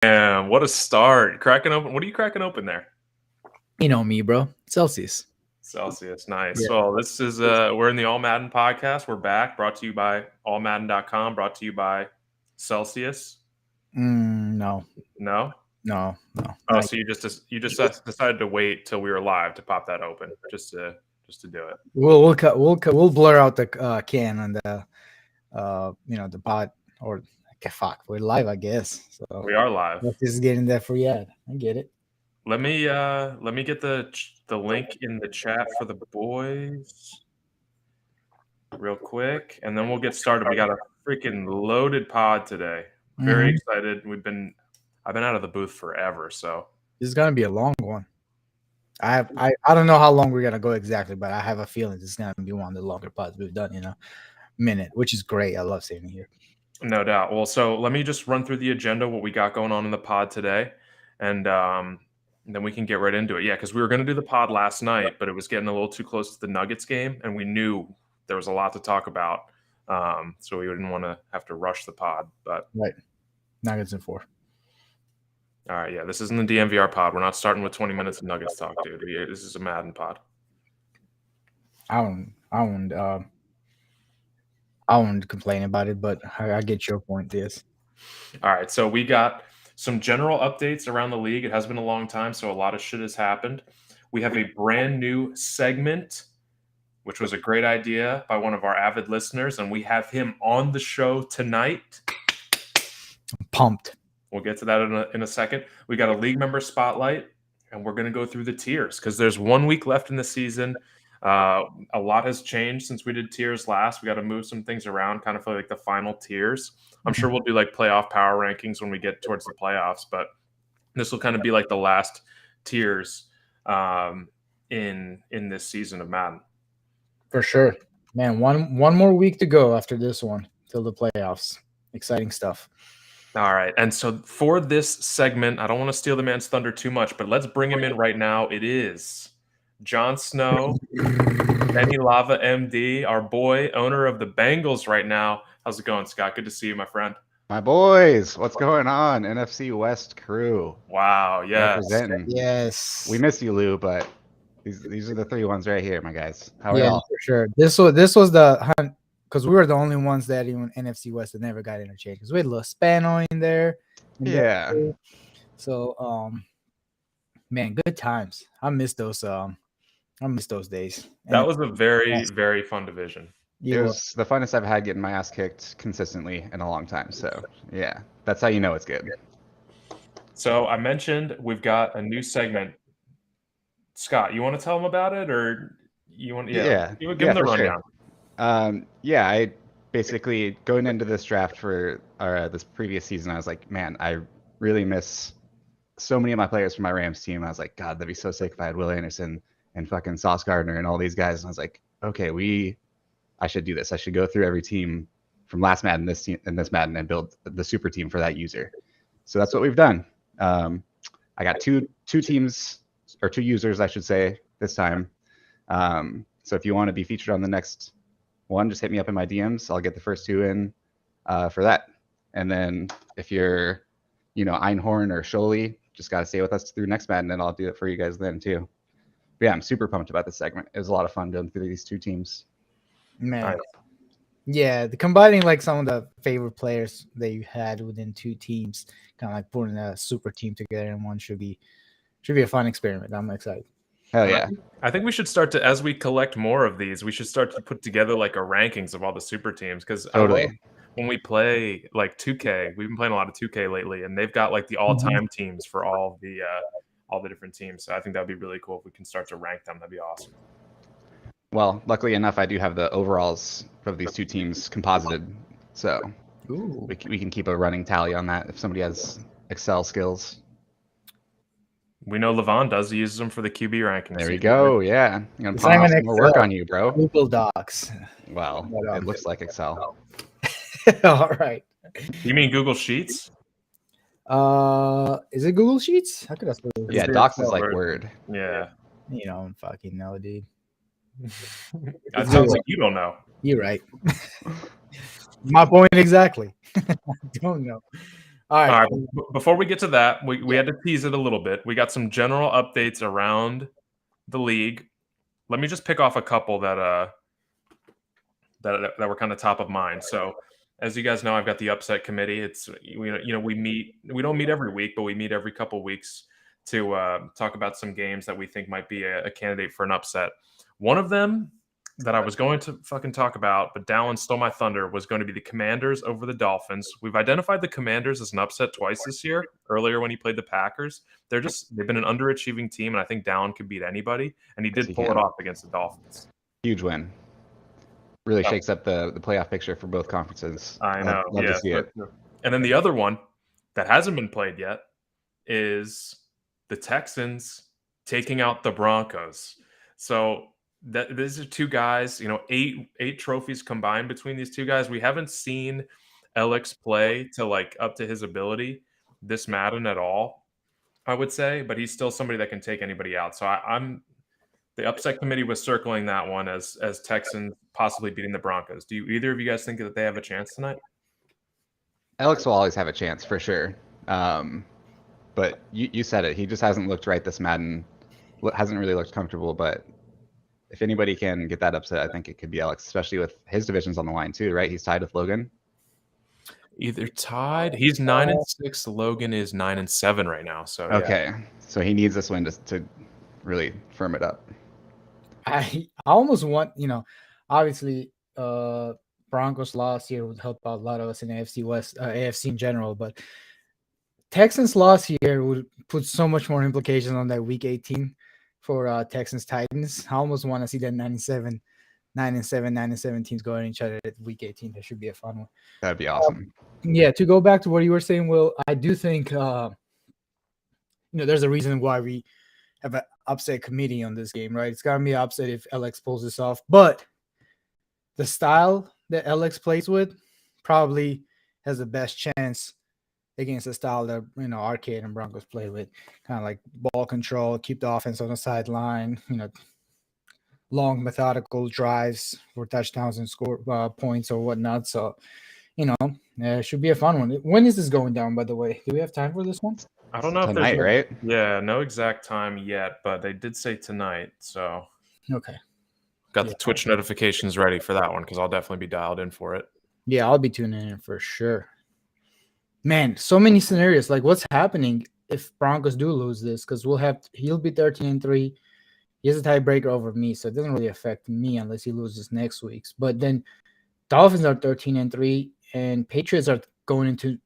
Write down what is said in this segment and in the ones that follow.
Damn, what a start. Cracking open. What are you cracking open there? You know me, bro. Celsius. Celsius. Nice. Yeah. Well, this is we're in the All Madden podcast. We're back, brought to you by allmadden.com, brought to you by Celsius. No. No? No. Oh, so you just decided to wait till we were live to pop that open just to do it. We'll blur out the can on the the pod or fuck. We're live, I guess. So We are live. let's just get in that free ad. I get it. Let me get the link in the chat for the boys real quick, and then we'll get started. We got a freaking loaded pod today. Very excited. I've been out of the booth forever, so This is gonna be a long one. I don't know how long we're gonna go exactly, but I have a feeling this is gonna be one of the longer pods we've done in a minute, which is great. I love seeing it here. No doubt. Well, so let me just run through the agenda, what we got going on in the pod today, and then we can get right into it. Yeah, because we were going to do the pod last night, but it was getting a little too close to the Nuggets game, and we knew there was a lot to talk about, so we didn't want to have to rush the pod. But right, Nuggets in 4. All right, yeah, this isn't the DMVR pod. We're not starting with 20 minutes of Nuggets talk, dude. This is a Madden pod. I won't complain about it, but I get your point, yes. All right, so we got some general updates around the league. It has been a long time, so a lot of shit has happened. We have a brand new segment, which was a great idea by one of our avid listeners, and we have him on the show tonight. I'm pumped. We'll get to that in a second. We got a league member spotlight, and we're going to go through the tiers because there's 1 week left in the season. A lot has changed since we did tiers last. We got to move some things around, kind of for like the final tiers. I'm sure we'll do like playoff power rankings when we get towards the playoffs, but this will kind of be like the last tiers in this season of Madden. For sure, man. One more week to go after this one till the playoffs. Exciting stuff. All right, and so for this segment, I don't want to steal the man's thunder too much, but let's bring him in right now. It is Jon Snow, Benny Lava MD, our boy, owner of the Bengals right now. How's it going, Scott? Good to see you, my friend. My boys, what's going on? NFC West crew. Wow, yes. Representing. Yes. We miss you, Lou, but these are the 3 ones right here, my guys. How are y'all? For sure. This was the hunt because we were the only ones that even NFC West that never got interchanged because we had Spano in there. Yeah. So man, good times. I miss those days. That was a very, very fun division. It was the funnest I've had getting my ass kicked consistently in a long time. So yeah, that's how you know it's good. So I mentioned we've got a new segment. Scott, you want to tell them about it, or you want? Yeah. Give them the rundown. Sure. I basically going into this draft for this previous season, I was like, man, I really miss so many of my players from my Rams team. I was like, God, that'd be so sick if I had Will Anderson and fucking Sauce Gardner and all these guys. And I was like, okay, I should do this. I should go through every team from last Madden, this Madden, and build the super team for that user. So that's what we've done. I got two teams, or 2 users, I should say, this time. So if you want to be featured on the next one, just hit me up in my DMs. I'll get the first 2 in for that. And then if you're, Einhorn or Scholey, just got to stay with us through next Madden, and I'll do it for you guys then too. But yeah, I'm super pumped about this segment. It was a lot of fun going through these 2 teams. Man. Yeah, combining like some of the favorite players that you had within 2 teams, kind of like putting a super team together in one should be a fun experiment. I'm excited. Hell yeah. I think we should start to, as we collect more of these, we should start to put together like a rankings of all the super teams, because totally. When we play like 2K, we've been playing a lot of 2K lately, and they've got like the all-time teams for all the different teams. So I think that'd be really cool if we can start to rank them. That'd be awesome. Well, luckily enough, I do have the overalls of these 2 teams composited, so we can keep a running tally on that if somebody has Excel skills. We know Levon does. He uses them for the QB rankings. There we go. Yeah, I'm gonna put off some more work on you, bro. Google Docs. Well, it looks like Excel. All right. You mean Google Sheets? Is it Google Sheets? How could I spell it? Yeah, Docs is like Word. Yeah. You don't fucking know, dude. That sounds like you don't know. You're right. My point exactly. I don't know. All right. All right. Before we get to that, we had to tease it a little bit. We got some general updates around the league. Let me just pick off a couple that were kind of top of mind. So, as you guys know, I've got the upset committee. We don't meet every week, but we meet every couple weeks to talk about some games that we think might be a candidate for an upset. One of them that I was going to fucking talk about, but Dallin stole my thunder, was going to be the Commanders over the Dolphins. We've identified the Commanders as an upset twice this year. Earlier when he played the Packers, they've been an underachieving team, and I think Dallin could beat anybody, and he did pull it off against the Dolphins. Huge win. Really shakes up the playoff picture for both conferences. I know. Love to see it. And then the other one that hasn't been played yet is the Texans taking out the Broncos. So these are two guys, 8 trophies combined between these two guys. We haven't seen Alex play to up to his ability this Madden at all, I would say, but he's still somebody that can take anybody out. So the upset committee was circling that one as Texans possibly beating the Broncos. Do either of you guys think that they have a chance tonight? Alex will always have a chance for sure. But you said it. He just hasn't looked right this Madden. Hasn't really looked comfortable, but if anybody can get that upset, I think it could be Alex, especially with his divisions on the line too, right? He's tied with Logan. Either tied. He's 9-6. Logan is 9-7 right now. So okay, so he needs this win to really firm it up. I almost want, obviously, Broncos loss here would help out a lot of us in AFC West, AFC in general, but Texans loss here would put so much more implications on that Week 18 for Texans Titans. I almost want to see that 9-7 teams going at each other at Week 18. That should be a fun one. That'd be awesome. To go back to what you were saying, Will, I do think there's a reason why we have an upset committee on this game, right? It's gonna be upset if Alex pulls this off, but the style that Alex plays with probably has the best chance against the style that Arcade and Broncos play with, kind of like ball control, keep the offense on the sideline, long methodical drives for touchdowns and score points or whatnot. So, it should be a fun one. When is this going down, by the way? Do we have time for this one? I don't know tonight, if there's right? Yeah, no exact time yet, but they did say tonight. So okay, got the Twitch notifications ready for that one because I'll definitely be dialed in for it. Yeah, I'll be tuning in for sure. Man, so many scenarios. Like, what's happening if Broncos do lose this? Because he'll be 13-3. He has a tiebreaker over me, so it doesn't really affect me unless he loses next week's. But then Dolphins are 13-3, and Patriots are going into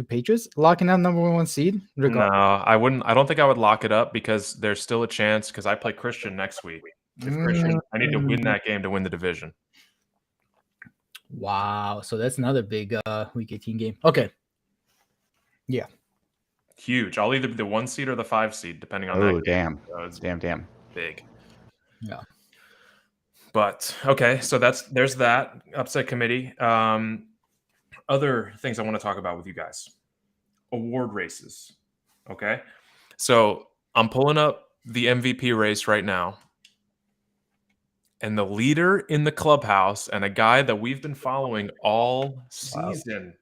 Patriots locking out number 1 seed. No, I wouldn't. I don't think I would lock it up because there's still a chance. Because I play Christian next week. If Christian, I need to win that game to win the division. Wow, so that's another big Week 18 game. Okay, yeah, huge. I'll either be the 1 seed or the 5 seed, depending on that. Oh, damn! So damn, big. Yeah. But okay, so there's that upset committee. Other things I want to talk about with you guys. Award races. Okay. So I'm pulling up the MVP race right now. And the leader in the clubhouse and a guy that we've been following all season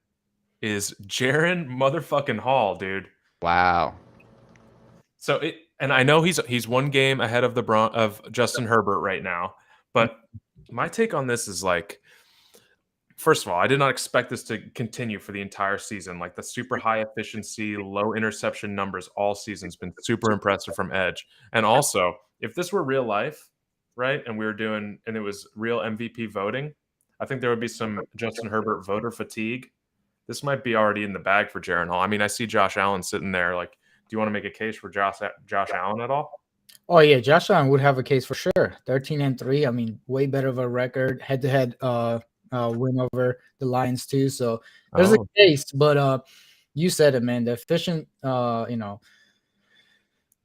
is Jaron motherfucking Hall, dude. Wow. So and I know he's 1 game ahead of Justin Herbert right now, but my take on this is first of all, I did not expect this to continue for the entire season. Like the super high efficiency, low interception numbers all season's been super impressive from Edge. And also, if this were real life, right, and it was real MVP voting, I think there would be some Justin Herbert voter fatigue. This might be already in the bag for Jaron Hall. I mean, I see Josh Allen sitting there. Do you want to make a case for Josh Allen at all? Oh yeah, Josh Allen would have a case for sure. 13-3. I mean, way better of a record, head-to-head win over the Lions too. So there's a case, but you said it, man. The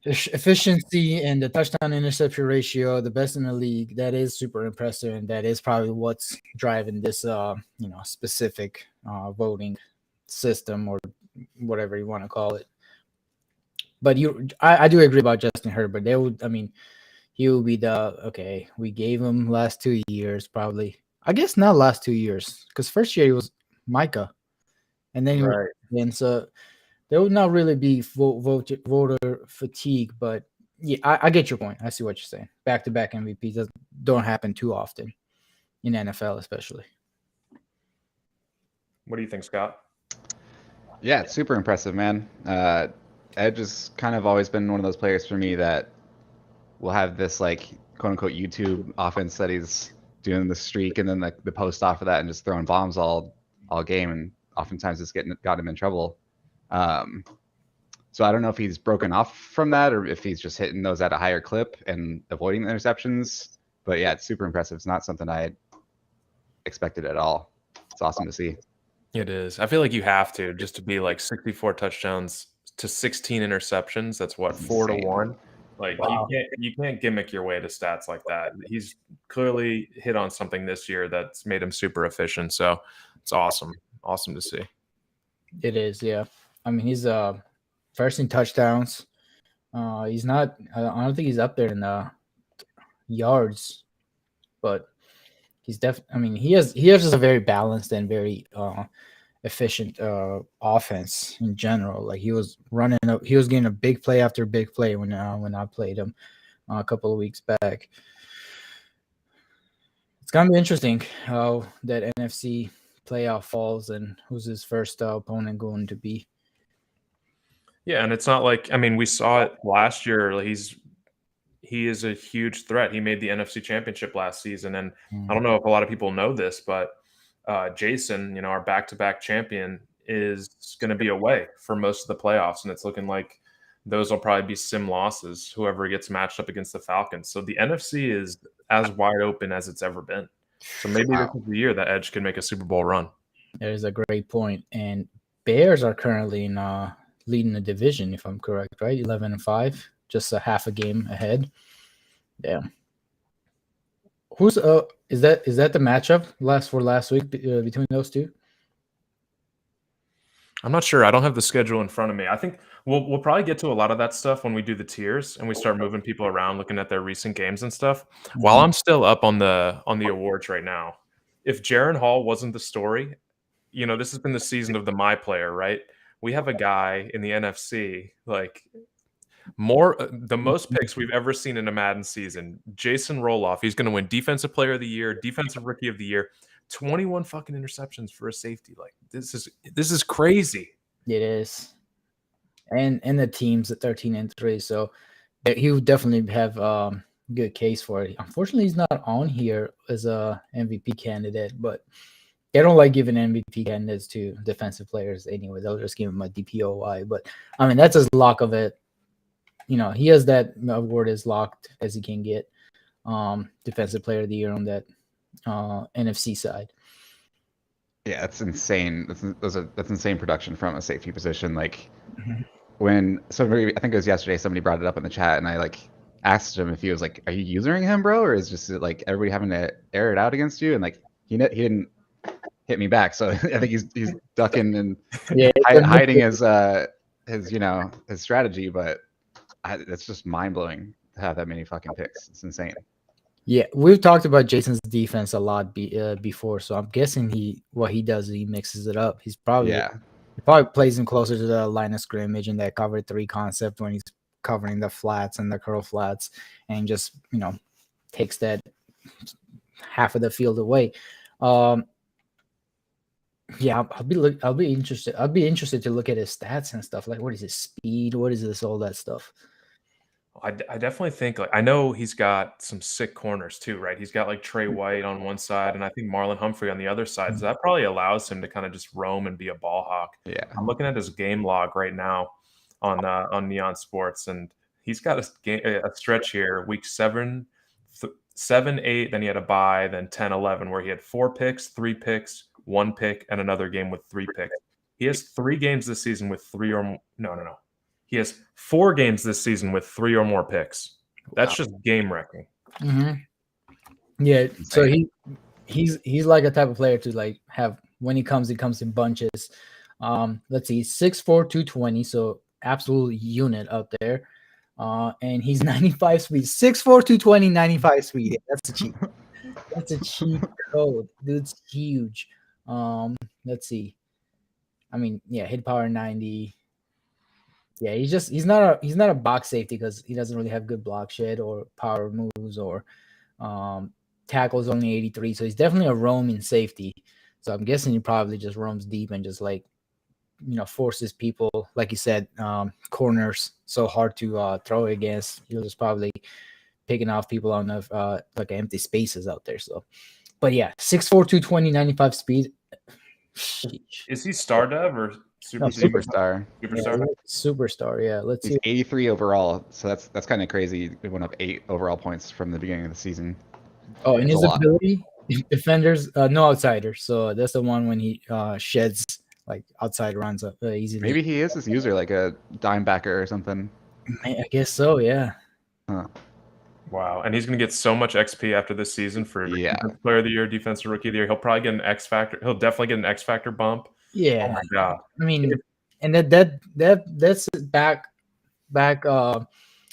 efficiency and the touchdown interception ratio, the best in the league. That is super impressive, and that is probably what's driving this specific voting system or whatever you want to call it. But I do agree about Justin Herbert. He will be we gave him last 2 years probably. I guess not last 2 years, because first year he was Micah, and then Right. and so there would not really be voter fatigue. But yeah, I get your point. I see what you're saying. Back-to-back MVPs don't happen too often in NFL, especially. What do you think, Scott? Yeah, it's super impressive, man. Edge has kind of always been one of those players for me that will have this like quote unquote YouTube offense that he's doing the streak and then the post off of that and just throwing bombs all game, and oftentimes it's got him in trouble. So I don't know if he's broken off from that or if he's just hitting those at a higher clip and avoiding the interceptions. But yeah, it's super impressive. It's not something I expected at all. It's awesome to see. It is. I feel like you have to just to be like 64 touchdowns to 16 interceptions. That's what, 4-1. Like Wow. you can't gimmick your way to stats like that. He's clearly hit on something this year that's made him super efficient. So it's awesome. Awesome to see. It is, yeah. I mean, he's first in touchdowns. He's not. I don't think he's up there in yards, but he's definitely. I mean, he has just a very balanced and very efficient offense in general. Like he was running up, he was getting a big play after big play when I played him a couple of weeks back. It's gonna be interesting how that NFC playoff falls and who's his first opponent going to be. Yeah, and it's not like, I mean, we saw it last year. He is a huge threat. He made the NFC Championship last season, and I don't know if a lot of people know this, but Jason, our back-to-back champion, is going to be away for most of the playoffs, and it's looking like those will probably be sim losses, whoever gets matched up against the Falcons. So the NFC is as wide open as it's ever been. So maybe this is the year that Edge can make a Super Bowl run. That is a great point. And Bears are currently in leading the division, if I'm correct, right? 11-5, just a half a game ahead. Damn. Who's is that the matchup last week between those two? I'm not sure. I don't have the schedule in front of me. I think we'll probably get to a lot of that stuff when we do the tiers and we start moving people around, looking at their recent games and stuff. While I'm still up on the awards right now, if Jaron Hall wasn't the story, this has been the season of the my player, right? We have a guy in the NFC like the most picks we've ever seen in a Madden season. Jason Roloff. He's going to win Defensive Player of the Year, Defensive Rookie of the Year. 21 fucking interceptions for a safety. Like this is crazy. It is. And the team's at 13-3, so he would definitely have good case for it. Unfortunately, he's not on here as a MVP candidate, but they don't like giving MVP candidates to defensive players anyway. They'll just give him a DPOY. But I mean, that's as lock of it. He has that award as locked as he can get. Defensive Player of the Year on that NFC side. Yeah, that's insane. That's insane production from a safety position. Like when somebody, I think it was yesterday, somebody brought it up in the chat, and I like asked him if he was like, "Are you using him, bro, or is just like everybody having to air it out against you?" And like he didn't hit me back, so I think he's ducking and hiding his strategy. But it's just mind blowing to have that many fucking picks. It's insane. Yeah, we've talked about Jason's defense a lot before, so I'm guessing what he does is he mixes it up. He probably plays him closer to the line of scrimmage and that cover 3 concept when he's covering the flats and the curl flats, and just takes that half of the field away. Yeah, I'll be interested. I'll be interested to look at his stats and stuff. Like, what is his speed? What is this? All that stuff. I definitely think, like, I know he's got some sick corners too, right? He's got like Trey White on one side and I think Marlon Humphrey on the other side. So that probably allows him to kind of just roam and be a ball hawk. Yeah. I'm looking at his game log right now on Neon Sports, and he's got a stretch here, week 7, 8, then he had a bye, then 10, 11, where he had 4 picks, 3 picks, 1 pick, and another game with 3 picks. He has 3 games this season with 3 or more. No. He has 4 games this season with 3 or more picks. That's just game wrecking. Yeah, so he's like a type of player to like have when he comes in bunches. Let's see, 6'4", 220, so absolute unit out there. And he's 95 speed, 6'4", 220, 95 speed. That's a cheat code. Dude's huge. Let's see. I mean, yeah, hit power 90. Yeah, he's not a box safety because he doesn't really have good block shed or power moves or tackles only 83. So he's definitely a roaming safety. So I'm guessing he probably just roams deep and just like forces people, like you said, corners so hard to throw against. He'll just probably picking off people on the like empty spaces out there. So, but yeah, 6'4", 220, 95 speed. Sheesh. Is he star dev or No, Superstar. Superstar? Yeah, superstar. Yeah, let's He's see. 83 overall, so that's kind of crazy. He went up 8 overall points from the beginning of the season. Oh, and That's his a lot. ability, defenders, no outsiders. So that's the one when he sheds like outside runs up easily. Maybe he is his user, like a dime backer or something. I guess so. Yeah. Huh. Wow. And he's going to get so much XP after this season for Yeah. Defensive Player of the Year, Defensive Rookie of the Year. He'll probably get an X Factor. He'll definitely get an X Factor bump. Yeah. Oh my God. I mean, and that's back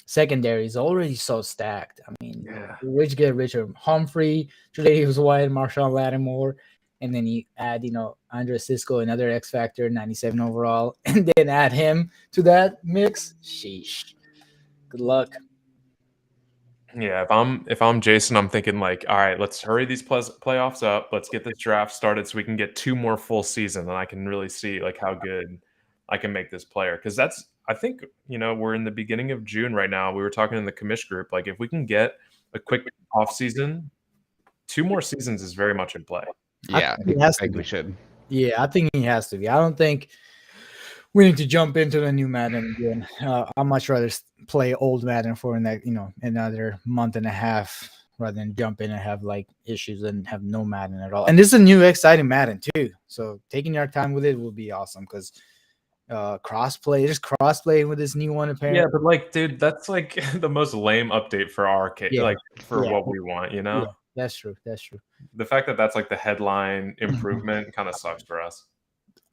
secondary is already so stacked. I mean, Yeah. rich get richer. Humphrey, Tre'Davious White, Marshawn Lattimore, and then you add, Andre Cisco, another X Factor, 97 overall, and then add him to that mix. Sheesh. Good luck. Yeah, if I'm Jason, I'm thinking like, all right, let's hurry these playoffs up. Let's get this draft started so we can get 2 more full season, and I can really see like how good I can make this player. Because I think we're in the beginning of June right now. We were talking in the commish group, like if we can get a quick off season, 2 more seasons is very much in play. Yeah, I think we should. Yeah, I think he has to be. I don't think we need to jump into the new Madden again. I'd much rather play old Madden for another month and a half rather than jump in and have like issues and have no Madden at all. And this is a new exciting Madden too. So taking your time with it will be awesome because crossplay, just crossplay with this new one apparently. Yeah, but like, dude, that's like the most lame update for our case, like for what we want, Yeah, that's true. That's true. The fact that that's like the headline improvement kind of sucks for us.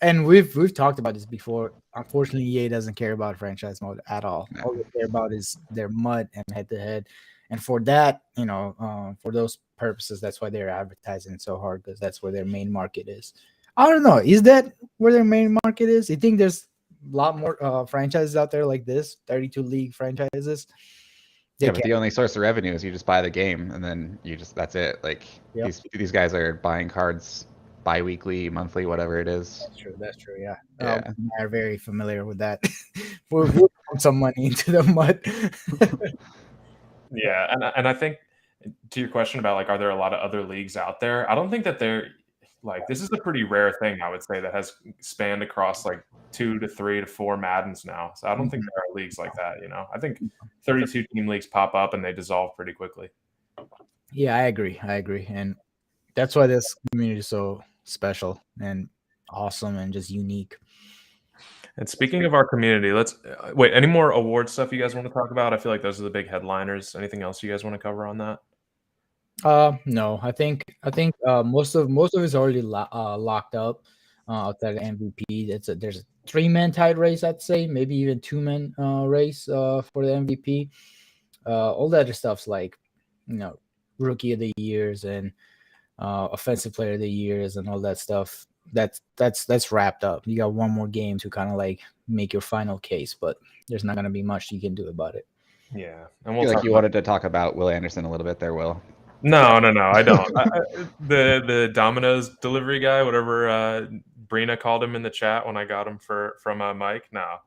And we've talked about this before. Unfortunately, EA doesn't care about franchise mode at all. No. All they care about is their mud and head-to-head. And for that, for those purposes, that's why they're advertising so hard because that's where their main market is. I don't know. Is that where their main market is? You think there's a lot more franchises out there like this, 32 league franchises? Yeah, but the only source of revenue is you just buy the game and then that's it. Like these guys are buying cards bi-weekly, monthly, whatever it is. That's true. Yeah. We're very familiar with that. we'll put some money into the mud. Yeah, and I think to your question about like, are there a lot of other leagues out there? I don't think that they're like, this is a pretty rare thing, I would say, that has spanned across like 2 to 3 to 4 Maddens now. So I don't think there are leagues like that. I think 32 team leagues pop up and they dissolve pretty quickly. Yeah, I agree. And that's why this community is so special and awesome and just unique. And speaking of our community, let's wait. Any more award stuff you guys want to talk about? I feel like those are the big headliners. Anything else you guys want to cover on that? No, I think most of it's already locked up outside of MVP. There's a 3-man tied race, I'd say, maybe even 2-man race for the MVP. All the other stuff's like, rookie of the years and offensive player of the years and all that stuff. That's wrapped up. You got one more game to kind of like make your final case, but there's not going to be much you can do about it. Yeah, and I feel like you wanted to talk about Will Anderson a little bit there, Will. No, I don't. The Domino's delivery guy, whatever Brina called him in the chat when I got him from Mike. No,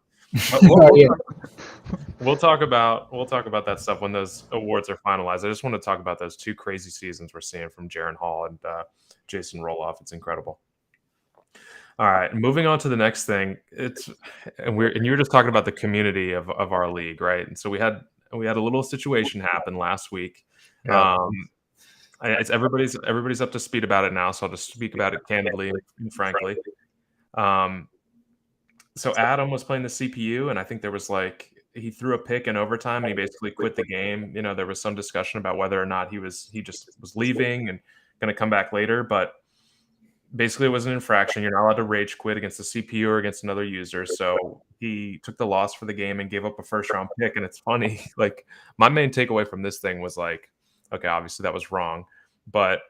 we'll talk about that stuff when those awards are finalized. I just want to talk about those 2 crazy seasons we're seeing from Jaron Hall and Jason Roloff. It's incredible. All right, moving on to the next thing. And you were just talking about the community of our league, right? And so we had a little situation happen last week. Yeah. It's everybody's up to speed about it now, so I'll just speak about it candidly and frankly. So Adam was playing the CPU, and I think there was like he threw a pick in overtime, and he basically quit the game. There was some discussion about whether or not he just was leaving and going to come back later, but basically it was an infraction. You're not allowed to rage quit against the CPU or against another user. So he took the loss for the game and gave up a first-round pick. And it's funny, like my main takeaway from this thing was like, okay, obviously that was wrong, but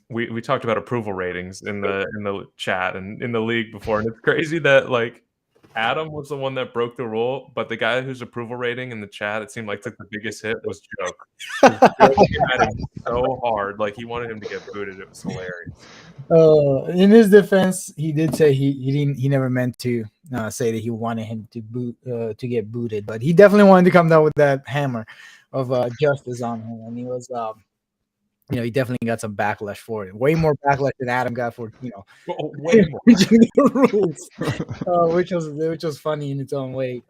we talked about approval ratings in the chat and in the league before, and it's crazy that like Adam was the one that broke the rule, but the guy whose approval rating in the chat, it seemed like took the biggest hit was Joke. 'Cause Joke came at him so hard, like he wanted him to get booted. It was hilarious. In his defense, he did say he never meant to say that he wanted him to get booted, but he definitely wanted to come down with that hammer of justice on him, and he was he definitely got some backlash for it. Way more backlash than Adam got for Way more. the rules, which was funny in its own way.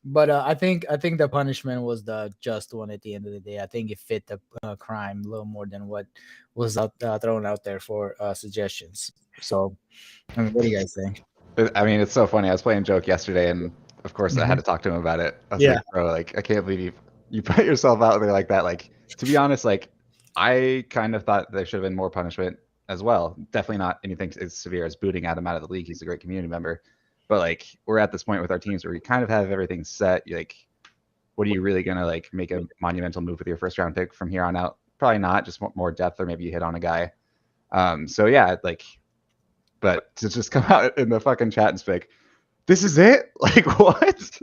But I think the punishment was the just one at the end of the day. I think it fit the crime a little more than what was thrown out there for suggestions. So, I mean, what do you guys think? I mean, it's so funny. I was playing Joke yesterday, and of course, I had to talk to him about it. I was like, bro, like, I can't believe you put yourself out there like that. Like, to be honest, like, I kind of thought there should have been more punishment as well. Definitely not anything as severe as booting Adam out of the league. He's a great community member. But like, we're at this point with our teams where we kind of have everything set. Like, what are you really gonna like make a monumental move with your first round pick from here on out? Probably not. Just more depth, or maybe you hit on a guy. So yeah, like, but to just come out in the fucking chat and speak, this is it? Like, what?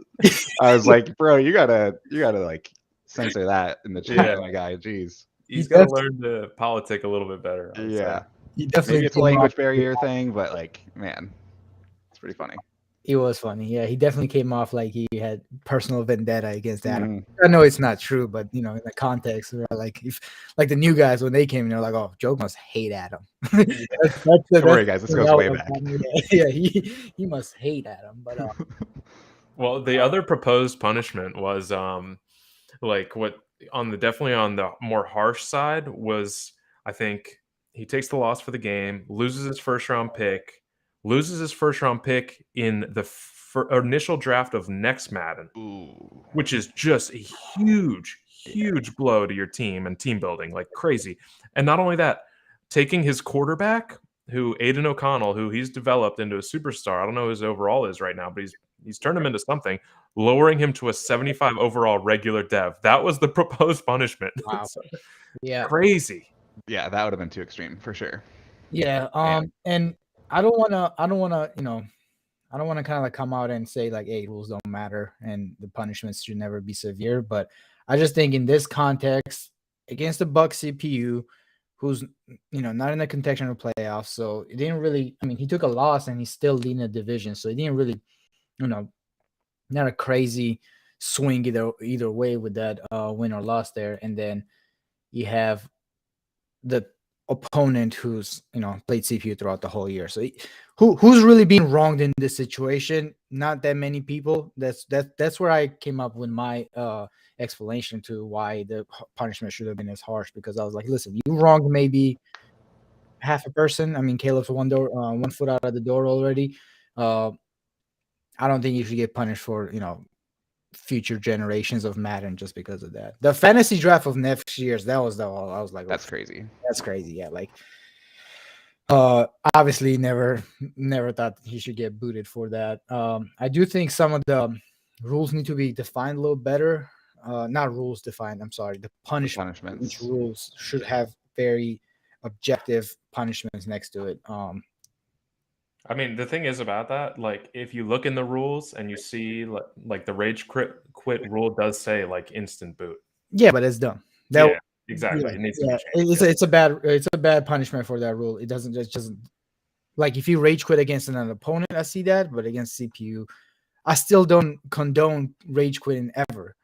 I was like, bro, you gotta like censor that in the chat, my guy. Jeez. He's got to learn to politic a little bit better. Yeah. He definitely Maybe it's a language barrier thing, but like, man, it's pretty funny. It was funny. Yeah, he definitely came off like he had personal vendetta against Adam. I know it's not true, but in the context, like if like the new guys when they came in, they're like, "Oh, Joe must hate Adam." Don't worry, guys. This goes way back. Yeah, he must hate Adam. But well, the other proposed punishment was like what definitely on the more harsh side was, I think he takes the loss for the game, loses his first round pick in the initial draft of next Madden. Ooh. Which is just a huge blow to your team and team building, like crazy. And not only that, taking his quarterback, who Aiden O'Connell, who he's developed into a superstar. I don't know who his overall is right now, but he's turned him into something, lowering him to a 75 overall regular dev. That was the proposed punishment. Wow. Yeah. Crazy. Yeah, that would have been too extreme for sure. Yeah. And I don't want to kind of like come out and say like, hey, rules don't matter and the punishments should never be severe. But I just think in this context, against the Bucks CPU, who's not in the contention of playoffs, so it didn't really. I mean, he took a loss and he's still leading the division, so it didn't really, not a crazy swing either way with that win or loss there. And then you have the opponent who's played CPU throughout the whole year. So who's really being wronged in this situation? Not that many people. That's where I came up with my explanation to why the punishment should have been as harsh, because I was like, listen, you wronged maybe half a person. I mean, Caleb's one foot out of the door already. I don't think you should get punished for future generations of Madden just because of that. The fantasy draft of next year's, I was like, that's crazy. That's crazy. Yeah, like obviously never thought he should get booted for that. I do think some of the rules need to be defined a little better. Not rules defined, I'm sorry. The punishments. Each rules should have very objective punishments next to it. I mean, the thing is about that, like, if you look in the rules and you see, like the rage quit rule does say, like, instant boot. Yeah, but it's dumb. Exactly. Yeah, it needs to be changed. It's a bad punishment for that rule. It doesn't just like if you rage quit against an opponent, I see that, but against CPU, I still don't condone rage quitting ever.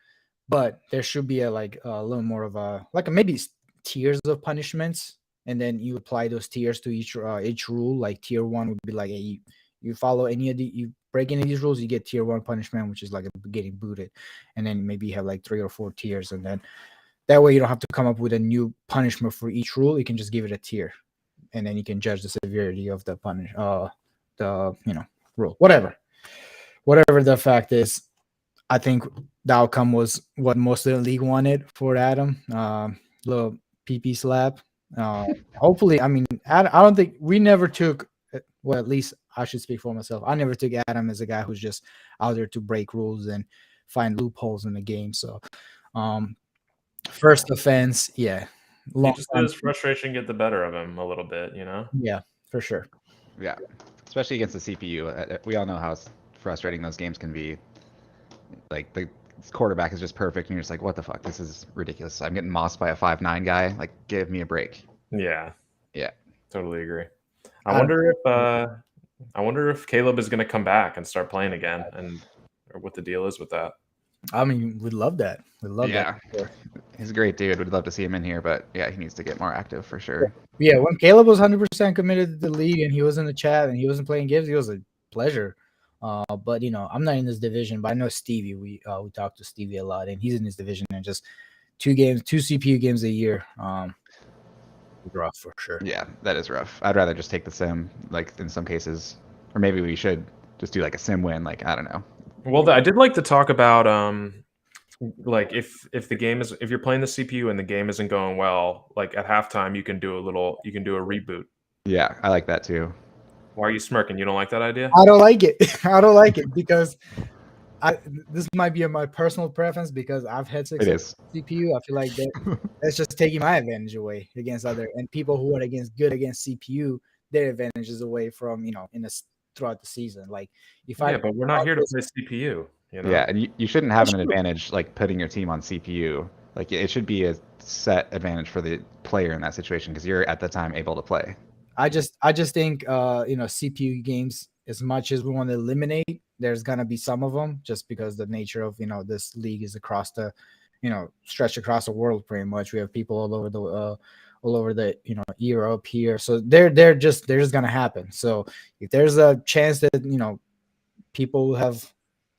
But there should be a little more of a maybe tiers of punishments. And then you apply those tiers to each rule. Like tier 1 would be like, hey, you follow you break any of these rules, you get tier 1 punishment, which is like getting booted. And then maybe you have like 3 or 4 tiers, and then that way you don't have to come up with a new punishment for each rule. You can just give it a tier, and then you can judge the severity of the rule. Whatever the fact is, I think the outcome was what most of the league wanted for Adam. Little PP slap. Hopefully, I mean, I don't think we never took, well, at least I should speak for myself. I never took Adam as a guy who's just out there to break rules and find loopholes in the game. So, first offense, yeah, He just let his frustration get the better of him a little bit, you know? Yeah, for sure. Yeah, especially against the CPU. We all know how frustrating those games can be. Like the quarterback is just perfect, and you're just like, what the fuck? This is ridiculous. I'm getting mossed by a 5'9" guy. Like, give me a break. Yeah. Yeah. Totally agree. I wonder if Caleb is going to come back and start playing again, or what the deal is with that. I mean, we'd love that. We'd love that. Yeah, he's a great dude. We'd love to see him in here, but yeah, he needs to get more active for sure. Yeah, when Caleb was 100% committed to the league and he was in the chat and he wasn't playing games, it was a pleasure. But you know, I'm not in this division, but I know Stevie. We talked to Stevie a lot, and he's in this division, and just 2 CPU games a year. Rough for sure. Yeah, that is rough. I'd rather just take the sim, like in some cases, or maybe we should just do like a sim win. Like, I don't know. Well, I did like to talk about like if you're playing the CPU and the game isn't going well, like at halftime you can do a reboot. Yeah, I like that too. Why are you smirking? You don't like that idea? I don't like it. I don't like it because this might be my personal preference because I've had success with CPU. I feel like that's just taking my advantage away against other and people who are good against CPU, their advantages away from throughout the season. Like but we're not here to play CPU. You know? Yeah, and you shouldn't have an advantage like putting your team on CPU. Like it should be a set advantage for the player in that situation because you're at the time able to play. I just think CPU games, as much as we want to eliminate, there's gonna be some of them just because the nature of this league is across the stretched across the world pretty much. We have people all over the Europe here, so they're just gonna happen. So if there's a chance that people will have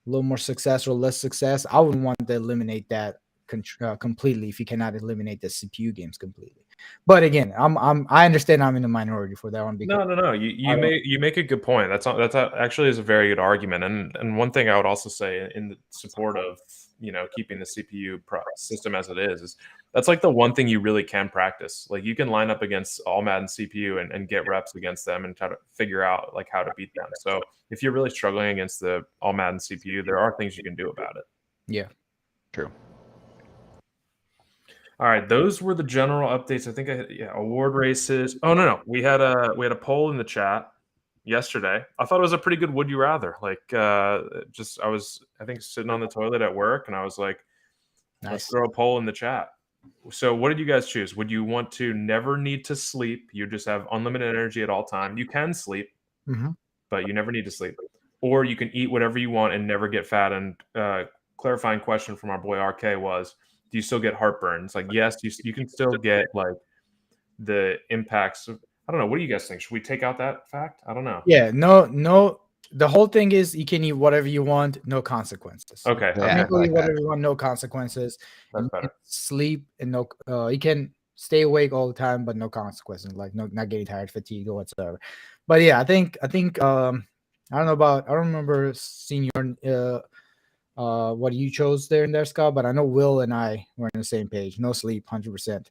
a little more success or less success, I wouldn't want to eliminate that completely if you cannot eliminate the CPU games completely. But again, I understand I'm in the minority for that one. Because no. You make a good point. That's actually is a very good argument. And one thing I would also say in the support of keeping the CPU system as it is that's like the one thing you really can practice. Like you can line up against all Madden CPU and get reps against them and try to figure out like how to beat them. So if you're really struggling against the all Madden CPU, there are things you can do about it. Yeah, true. All right, those were the general updates. I think award races. Oh no, we had a poll in the chat yesterday. I thought it was a pretty good would you rather. Like I was sitting on the toilet at work and I was like, let's throw a poll in the chat. So what did you guys choose? Would you want to never need to sleep? You just have unlimited energy at all time. You can sleep, but you never need to sleep. Or you can eat whatever you want and never get fat. And clarifying question from our boy RK was, do you still get heartburn? It's like, yes, you can still get like the impacts of, I don't know. What do you guys think? Should we take out that fact? I don't know. Yeah, no. The whole thing is you can eat whatever you want, no consequences. Okay. Yeah, you can eat whatever you want, no consequences. That's better. Sleep and you can stay awake all the time, but no consequences, like not getting tired, fatigue, or whatsoever. But yeah, I think I don't remember seeing your what you chose there in there, Scott, but I know Will and I were on the same page. No sleep, 100%.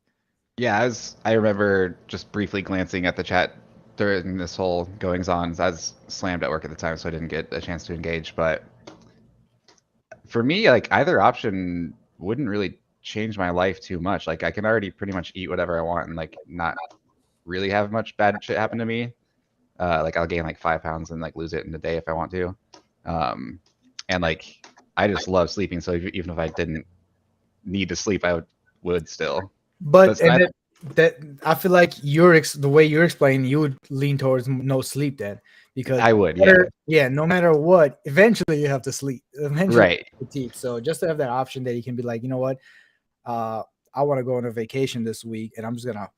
Yeah, I remember just briefly glancing at the chat during this whole goings on. I was slammed at work at the time, so I didn't get a chance to engage. But for me, like either option wouldn't really change my life too much. Like I can already pretty much eat whatever I want and like not really have much bad shit happen to me. Like I'll gain like 5 pounds and like lose it in a day if I want to. And like I just love sleeping, so even if I didn't need to sleep, I would still. But that I feel like the way you're explaining, you would lean towards no sleep then, because I would, no matter what, eventually you have to sleep. Eventually, right? Fatigue. So just to have that option that you can be like, you know what, I want to go on a vacation this week, and I'm just gonna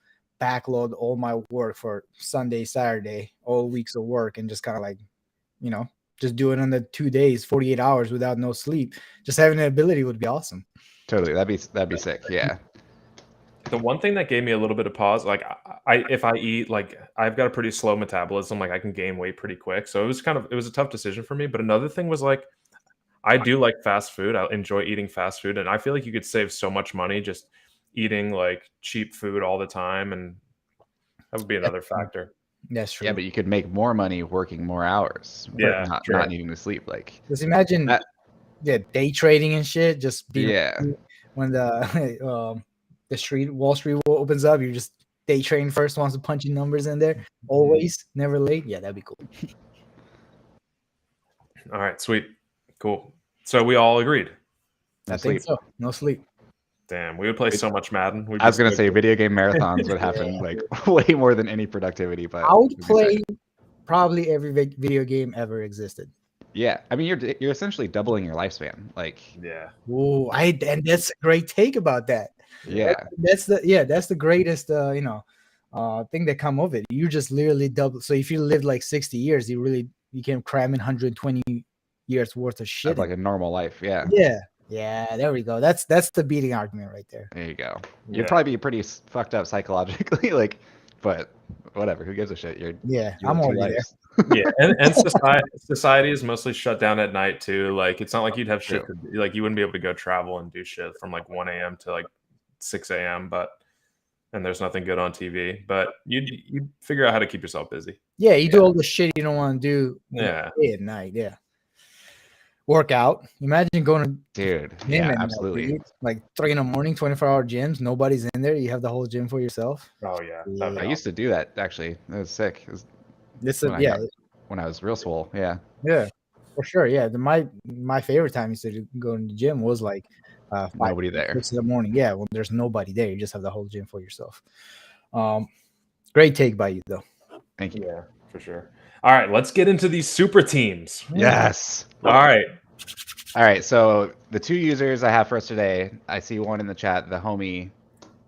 backload all my work for Sunday, Saturday, all weeks of work, and just kind of like, just do it in the 2 days, 48 hours without no sleep. Just having the ability would be awesome. Totally, that'd be sick. Yeah. The one thing that gave me a little bit of pause, like if I eat, like I've got a pretty slow metabolism, like I can gain weight pretty quick. So it was a tough decision for me. But another thing was like, I do like fast food. I enjoy eating fast food. And I feel like you could save so much money just eating like cheap food all the time. And that would be another factor. That's true. Yeah, but you could make more money working more hours. Yeah. Not needing to sleep. Like just imagine day trading and shit. Just be when the Wall Street opens up. You just day trading first, wants to punch your numbers in there. Always, never late. Yeah, that'd be cool. All right, sweet, cool. So we all agreed. I think so. No sleep. Damn, we would play so much Madden. I was gonna say video game marathons would happen like way more than any productivity. But I would play probably every video game ever existed. Yeah, I mean you're essentially doubling your lifespan. Like yeah. Oh, and that's a great take about that. Yeah, that's the greatest thing that come of it. You just literally double. So if you lived like 60 years, you can cram in 120 years worth of shit. Have like a normal life. Yeah. Yeah. There we go. That's the beating argument right there. There you go. You'd probably be pretty fucked up psychologically, like, but whatever. Who gives a shit? I'm already there. Yeah, and society is mostly shut down at night too. Like it's not like you'd have shit like you wouldn't be able to go travel and do shit from like 1 a.m. to like 6 a.m. And there's nothing good on TV. But you figure out how to keep yourself busy. Yeah, you do all the shit you don't want to do. Yeah, at night. Yeah. Workout. Imagine going to dude. Yeah, absolutely. Like 3 a.m, 24-hour gyms. Nobody's in there. You have the whole gym for yourself. Oh yeah. I used to do that actually. It was sick. When I was real swole. Yeah. Yeah, for sure. Yeah, my favorite time used to go to the gym was like 5, nobody there. 6 in the morning. Yeah, well, there's nobody there. You just have the whole gym for yourself. Great take by you though. Thank you. Yeah, for sure. All right, let's get into these super teams. Yes. All right. So the 2 users I have for us today, I see one in the chat. The homie,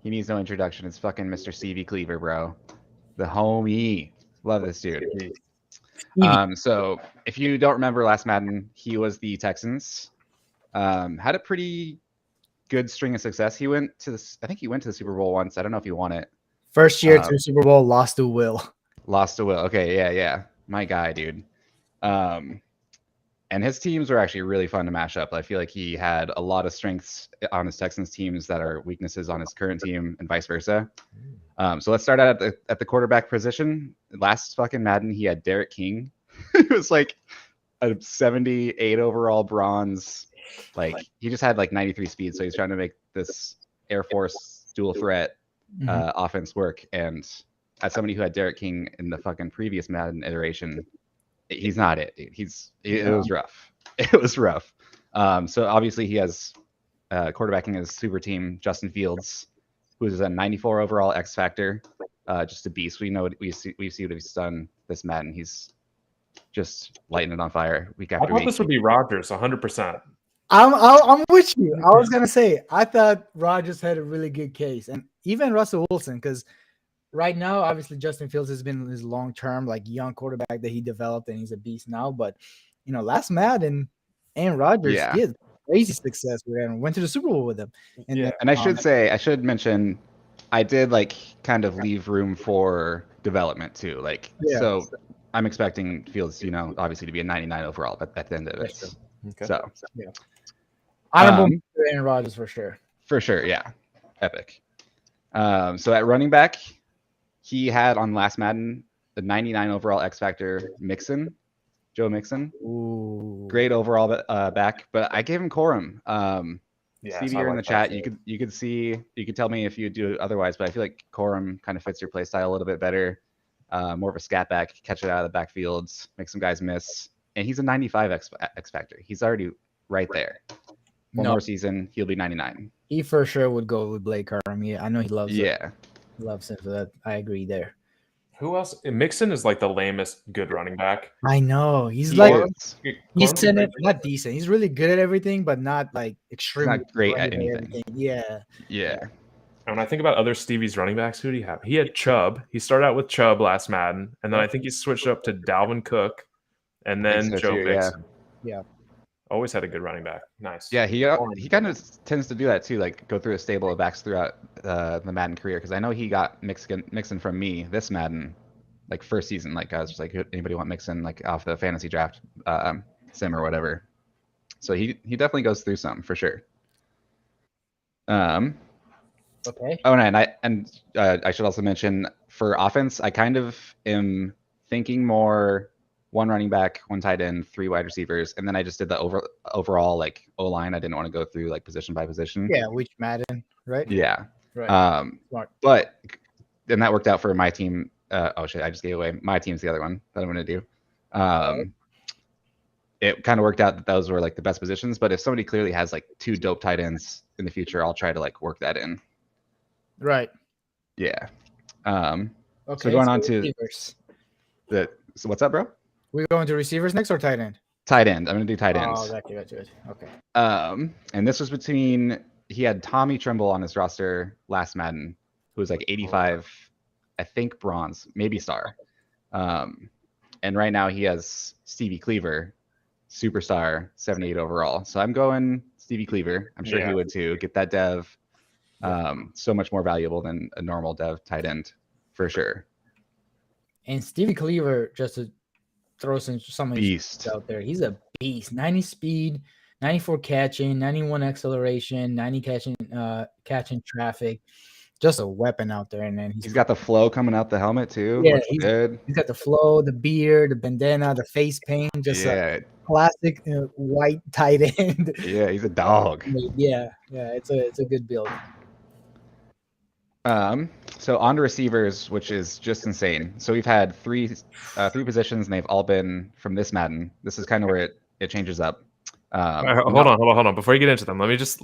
he needs no introduction. It's fucking Mr. Stevie Cleaver, bro. The homie. Love this dude. So if you don't remember last Madden, he was the Texans. Had a pretty good string of success. I think he went to the Super Bowl once. I don't know if he won it. First year to the Super Bowl, lost to Will. Lost to Will. Okay, yeah. My guy, dude. And his teams were actually really fun to mash up. I feel like he had a lot of strengths on his Texans teams that are weaknesses on his current team and vice versa. So let's start out at the quarterback position. Last fucking Madden, he had Derek King. It was like a 78 overall bronze. Like he just had like 93 speed. So he's trying to make this Air Force dual threat offense work. And as somebody who had Derek King in the fucking previous Madden iteration, he's not it, dude. It was rough. It was rough. So obviously he has quarterbacking his super team, Justin Fields, who is a 94 overall X Factor, just a beast. We know we see what he's done this Madden. He's just lighting it on fire week after week. I thought this would be Rodgers, 100%. I'm with you. I was gonna say I thought Rodgers had a really good case, and even Russell Wilson, because right now, obviously, Justin Fields has been his long-term, like young quarterback that he developed, and he's a beast now. But last Madden, Aaron Rodgers, he had crazy success with him. Went to the Super Bowl with him. And and I should mention, I did like kind of leave room for development too. So I'm expecting Fields, obviously to be a 99 overall, but at the end of it. Okay. So honorable Aaron Rodgers for sure. For sure, yeah, epic. So at running back, he had on last Madden the 99 overall X Factor Joe Mixon. Ooh. Great overall back, but I gave him Corum. Stevie, you're in the chat. You could tell me if you do otherwise, but I feel like Corum kind of fits your play style a little bit better. More of a scat back, catch it out of the backfields, make some guys miss, and he's a 95 X Factor. He's already right there. One more season, he'll be 99. He for sure would go with Blake Corum. Yeah, I know he loves it. Yeah. Loves him for that. I agree there. Who else? Mixon is like the lamest good running back. I know. He's he's not decent. He's really good at everything, but not like extremely not great at anything. Yeah. Yeah. And when I think about other Stevie's running backs, who do you have? He had Chubb. He started out with Chubb last Madden, and then I think he switched up to Dalvin Cook, and then Joe Mixon. Yeah. Always had a good running back. Nice. Yeah, he kind of tends to do that too, like go through a stable of backs throughout the Madden career. Because I know he got Mixon from me this Madden, like first season. Like I was just like, anybody want Mixon like off the fantasy draft sim or whatever. So he definitely goes through some for sure. Okay. Oh, and I should also mention for offense, I kind of am thinking more 1 running back, 1 tight end, 3 wide receivers, and then I just did the overall like O line. I didn't want to go through like position by position. Yeah, which Madden, right? Yeah. Right. Smart. But then that worked out for my team. Oh shit! I just gave away my team's the other one that I'm gonna do. It kind of worked out that those were like the best positions. But if somebody clearly has like 2 dope tight ends in the future, I'll try to like work that in. Right. Yeah. Okay. So going on to receivers. So what's up, bro? We going to receivers next or tight end? Tight end. I'm gonna do tight ends. Oh, gotcha. Okay. And this was between he had Tommy Tremble on his roster last Madden, who was like 85, I think bronze, maybe star. And right now he has Stevie Cleaver, superstar, 78 overall. So I'm going Stevie Cleaver. I'm sure he would too. Get that dev. So much more valuable than a normal dev tight end for sure. And Stevie Cleaver, just to throw some beast out there, he's a beast. 90 speed, 94 catching, 91 acceleration, 90 catching traffic. Just a weapon out there, and then he's got the flow coming out the helmet too. Yeah, good. He's got the flow, the beard, the bandana, the face paint. Just a classic white tight end. Yeah, he's a dog. Yeah, it's a good build. So on to receivers, which is just insane. So we've had three positions, and they've all been from this Madden. This is kind of where it changes up. Hold on. Before you get into them, let me just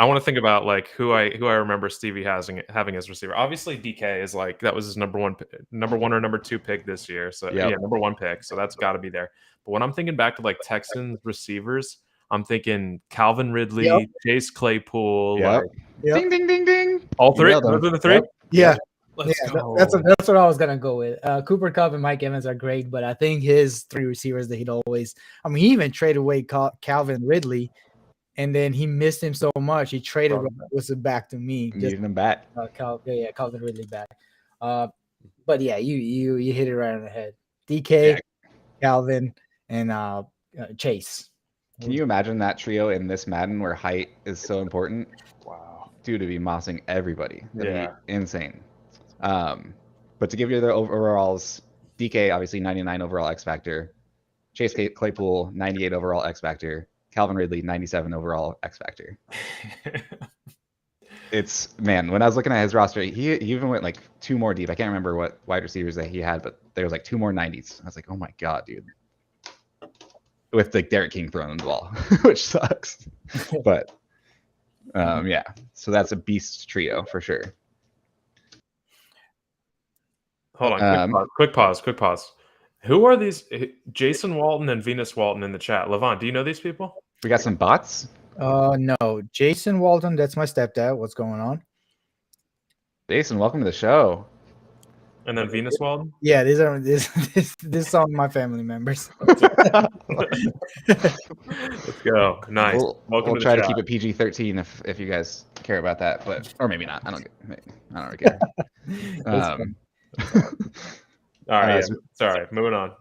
I want to think about like who I remember Stevie having as receiver. Obviously, DK is like that was his number one or number 2 pick this year. So yeah, number 1 pick. So that's got to be there. But when I'm thinking back to like Texans receivers, I'm thinking Calvin Ridley, Chase Claypool. Ding ding ding ding. All 3. Those are the 3. Yeah. Let's go. That's what I was gonna go with. Cooper Kupp and Mike Evans are great, but I think his 3 receivers that he'd always. I mean, he even traded away Calvin Ridley. And then he missed him so much, he traded Wilson back to me. Needing him back. Calvin Ridley back. But yeah, you hit it right on the head. DK, Calvin, and Chase. Can you imagine that trio in this Madden where height is so important? Wow. Dude, to be mossing everybody. That'd be insane. But to give you the overalls, DK, obviously 99 overall X Factor. Chase Claypool, 98 overall X Factor. Calvin Ridley, 97 overall X Factor. It's, man, when I was looking at his roster, he even went like 2 more deep. I can't remember what wide receivers that he had, but there was like 2 more 90s. I was like, oh my God, dude. With like Derek King throwing the ball, which sucks. But yeah, so that's a beast trio for sure. Hold on, quick pause. Who are these? Jason Walton and Venus Walton in the chat. Levon, do you know these people? We got some bots. No, Jason Walton. That's my stepdad. What's going on? Jason, welcome to the show. And then Venus Walton. Yeah, these are some of my family members. Let's go. Nice. We'll try to keep it PG-13 if you guys care about that, but or maybe not. I don't really care. All right. Sorry. Moving on.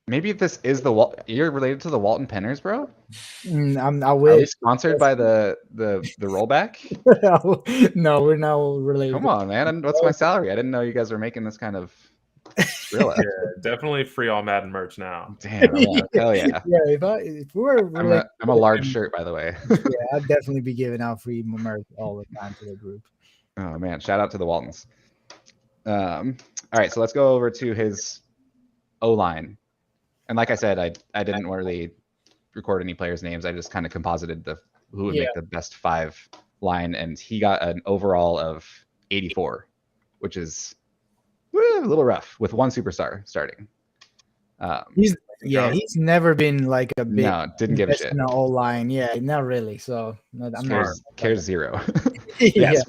Maybe this is you're related to the Walton Penners, bro? I will. Are we sponsored by the rollback? No, we're not related. Come on, man. What's my salary? I didn't know you guys were making this kind of real. Yeah, definitely free all Madden merch now. Damn. Hell yeah. Yeah, if we were related, I'm a large shirt, by the way. Yeah, I'd definitely be giving out free merch all the time to the group. Oh man, shout out to the Waltons. All right, so let's go over to his O-line. And like I said, I didn't really record any players' names. I just kind of composited who would make the best 5 line, and he got an overall of 84, which is a little rough with 1 superstar starting. He's never been like a big didn't give a shit. In the O-line. Yeah, not really. So cares 0. Yes.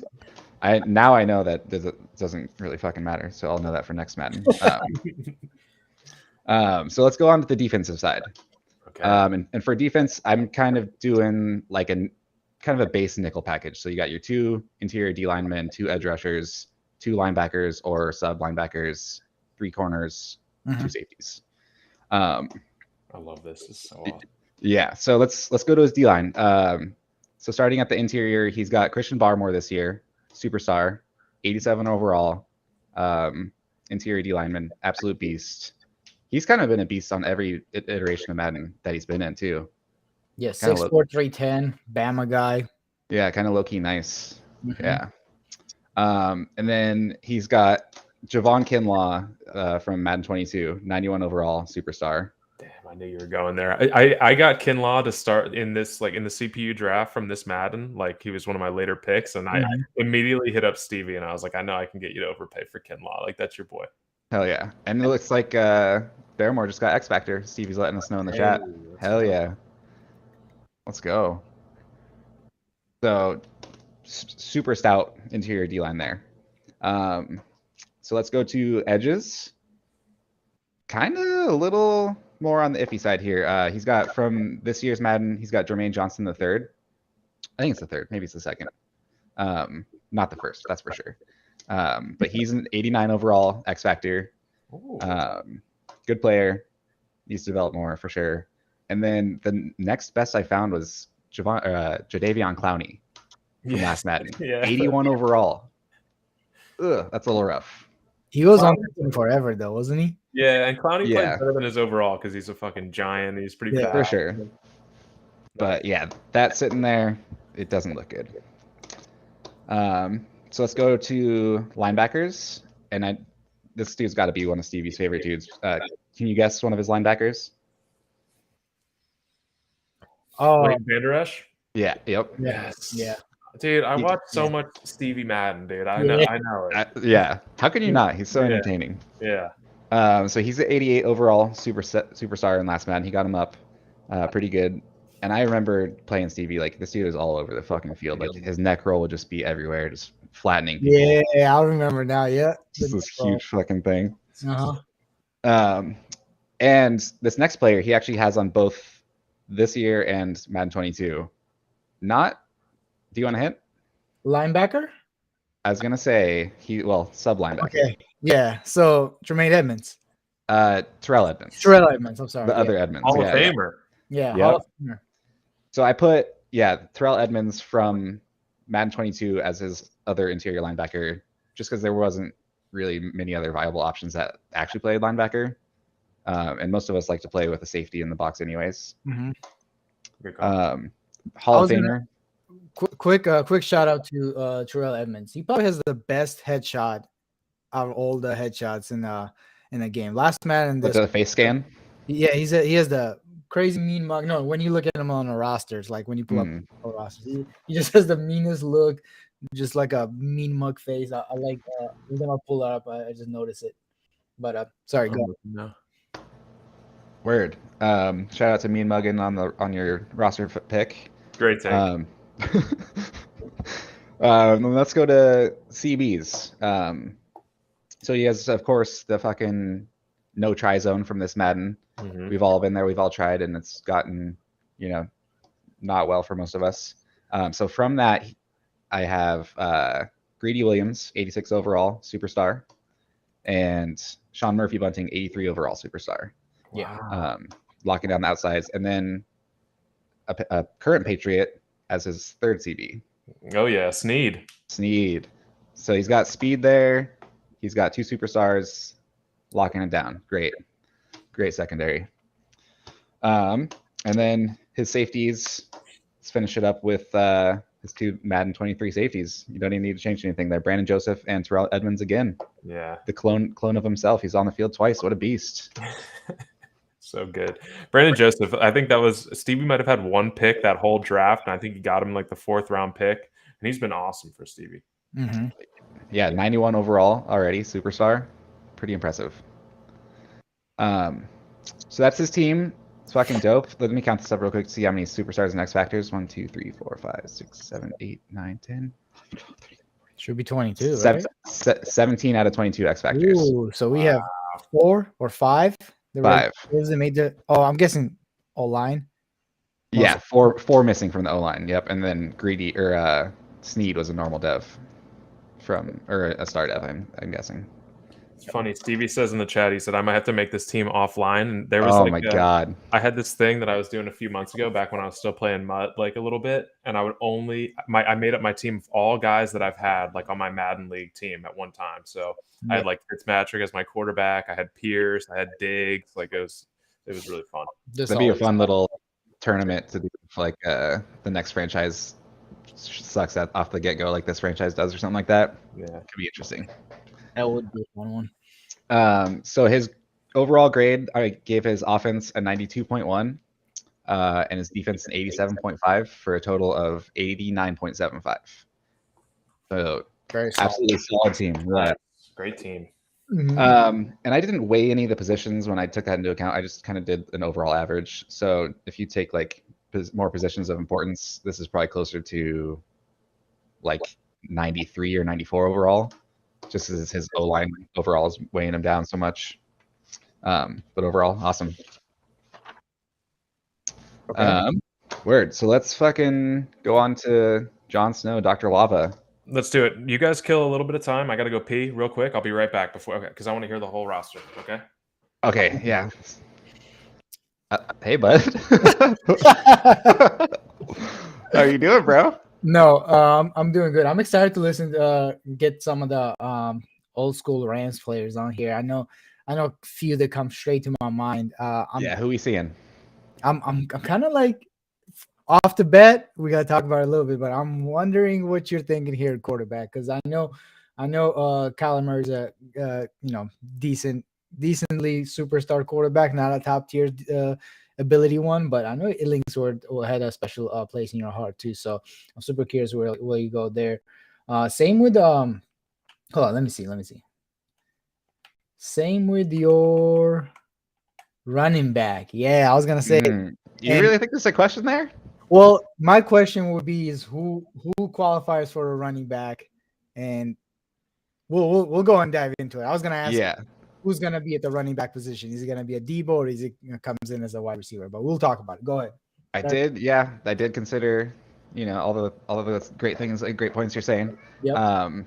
Now I know that it doesn't really fucking matter, so I'll know that for next Madden. So let's go on to the defensive side. Okay. And for defense, I'm kind of doing like a base nickel package. So you got your 2 interior D linemen, 2 edge rushers, 2 linebackers or sub linebackers, 3 corners, 2 safeties. I love this. This is so awesome. Yeah. So let's go to his D line. So starting at the interior, he's got Christian Barmore this year, superstar, 87 overall, interior D lineman, absolute beast. He's kind of been a beast on every iteration of Madden that he's been in too. Yeah, 6'4", 310, Bama guy. Yeah, kind of low-key nice. Mhm. Yeah. And then he's got Javon Kinlaw from Madden 22, 91 overall, superstar. Damn, I knew you were going there. I got Kinlaw to start in this, like in the CPU draft from this Madden. Like he was one of my later picks, and I Mhm. immediately hit up Stevie, and I was like, I know I can get you to overpay for Kinlaw. Like that's your boy. Hell yeah. And it looks like Barrymore just got X Factor. Stevie's letting us know in the chat. let's Hell go. yeah. Let's go. So super stout interior D-line there. So let's go to edges. Kind of a little more on the iffy side here. He's got from this year's Madden, he's got Jermaine Johnson the third. I think it's the third. Maybe it's the second. Not the first, that's for sure. But he's an 89 overall X Factor. Good player. Needs to develop more for sure. And then the next best I found was Jadeveon Clowney from last Madden. 81 overall. Ugh, that's a little rough. He was on the team forever though, wasn't he? Yeah, and Clowney played better than his overall because he's a fucking giant. He's pretty fast. For sure. But yeah, that sitting there, it doesn't look good. So let's go to linebackers. And this dude's got to be one of Stevie's favorite dudes. Can you guess one of his linebackers? Leighton Vander Esch? Yeah. Yep. Yes. Yeah. Dude, I watched so much Stevie Madden, dude. I know it. Yeah. How can you not? He's so entertaining. Yeah. So he's the 88 overall superstar in last Madden. He got him up pretty good. And I remember playing Stevie, like this dude was all over the fucking field. Like his neck roll would just be everywhere, just flattening people. Yeah, I remember now. Yeah. This huge fucking thing. Uh-huh. And this next player, he actually has on both this year and Madden 22. Do you want to hint? Linebacker? I was gonna say sub linebacker. Okay. Yeah. So Jermaine Edmonds. Terrell Edmonds. Terrell Edmonds. I'm sorry. The other Edmonds. Hall of Famer. Yeah. Hall of Famer. So I put Terrell Edmonds from Madden 22 as his other interior linebacker, just because there wasn't really many other viable options that actually played linebacker, and most of us like to play with a safety in the box anyways. Mm-hmm. Hall of Famer. Quick shout out to Terrell Edmonds. He probably has the best headshot out of all the headshots in the game. Last Madden, With the face scan. Yeah, he has the crazy mean mug. No, when you look at him on the rosters, like when you pull up the rosters, he just has the meanest look, just like a mean mug face. I like. Every time I pull it up, I just notice it. But sorry, go. No. Word. Shout out to Mean Muggin on your roster pick. Great take. Let's go to CBs. So he has, of course, the fucking no try zone from this Madden. Mm-hmm. We've all been there. We've all tried, and it's gotten, not well for most of us. So from that, I have Greedy Williams, 86 overall, superstar, and Sean Murphy Bunting, 83 overall, superstar. Yeah. Locking down the outsides, and then a current Patriot as his third CB. Oh yeah, Sneed. So he's got speed there. He's got two superstars, locking it down. Great secondary. And then his safeties. Let's finish it up with his two Madden 23 safeties. You don't even need to change anything there. Brandon Joseph and Terrell Edmonds again. Yeah. The clone of himself. He's on the field twice. What a beast. So good. Brandon Joseph, I think that was Stevie might have had one pick that whole draft, and I think he got him like the 4th round pick, and he's been awesome for Stevie. Mm-hmm. Yeah, 91 overall already, superstar. Pretty impressive. So that's his team. It's fucking dope. Let me count this up real quick to see how many superstars and X Factors. 1, 2, 3, 4, 5, 6, 7, 8, 9, 10. Should be 22, right? 17 out of 22 X Factors. Ooh, so we have 4 or 5. 5. I'm guessing O-line. Yeah, four missing from the O-line. Yep, and then Greedy or Sneed was a normal dev or a star dev. I'm guessing. It's funny. Stevie says in the chat, he said, I might have to make this team offline. And there was my God. I had this thing that I was doing a few months ago back when I was still playing Mud like a little bit. And I would I made up my team of all guys that I've had like on my Madden League team at one time. So I had like Fitzpatrick as my quarterback. I had Pierce. I had Diggs. Like it was really fun. That'd be a fun little tournament to do like the next franchise sucks at off the get-go like this franchise does or something like that. Yeah. Could be interesting. That would be a fun one. So his overall grade, I gave his offense a 92.1 and his defense an 87.5 for a total of 89.75. So Very solid. absolutely solid team. Yeah. Great team. Mhm. And I didn't weigh any of the positions when I took that into account. I just kind of did an overall average. So if you take like more positions of importance, this is probably closer to like 93 or 94 overall, just as his O-line overall is weighing him down so much. But overall, awesome. Okay. Word. So let's fucking go on to Jon Snow, Dr. Lava. Let's do it. You guys kill a little bit of time. I got to go pee real quick. I'll be right back because I want to hear the whole roster. Okay. Okay, yeah. Hey, bud. How you doing, bro? No, I'm doing good. I'm excited to listen to get some of the old school Rams players on here. I know a few that come straight to my mind. Who we seeing? I'm kind of like off the bat. We gotta talk about it a little bit, but I'm wondering what you're thinking here at quarterback, because I know Kyler Murray's a decently superstar quarterback, not a top tier ability one, but I know Illingsworth had a special place in your heart too. So I'm super curious where you go there. Same with hold on, let me see. Same with your running back. Yeah, I was gonna say. You really think there's a question there? Well, my question would be is who qualifies for a running back, and we'll go and dive into it. I was gonna ask who's gonna be at the running back position. Is it gonna be a Debo, or is it comes in as a wide receiver? But we'll talk about it. Go ahead. I did consider, all of those great things, great points you're saying. Yep.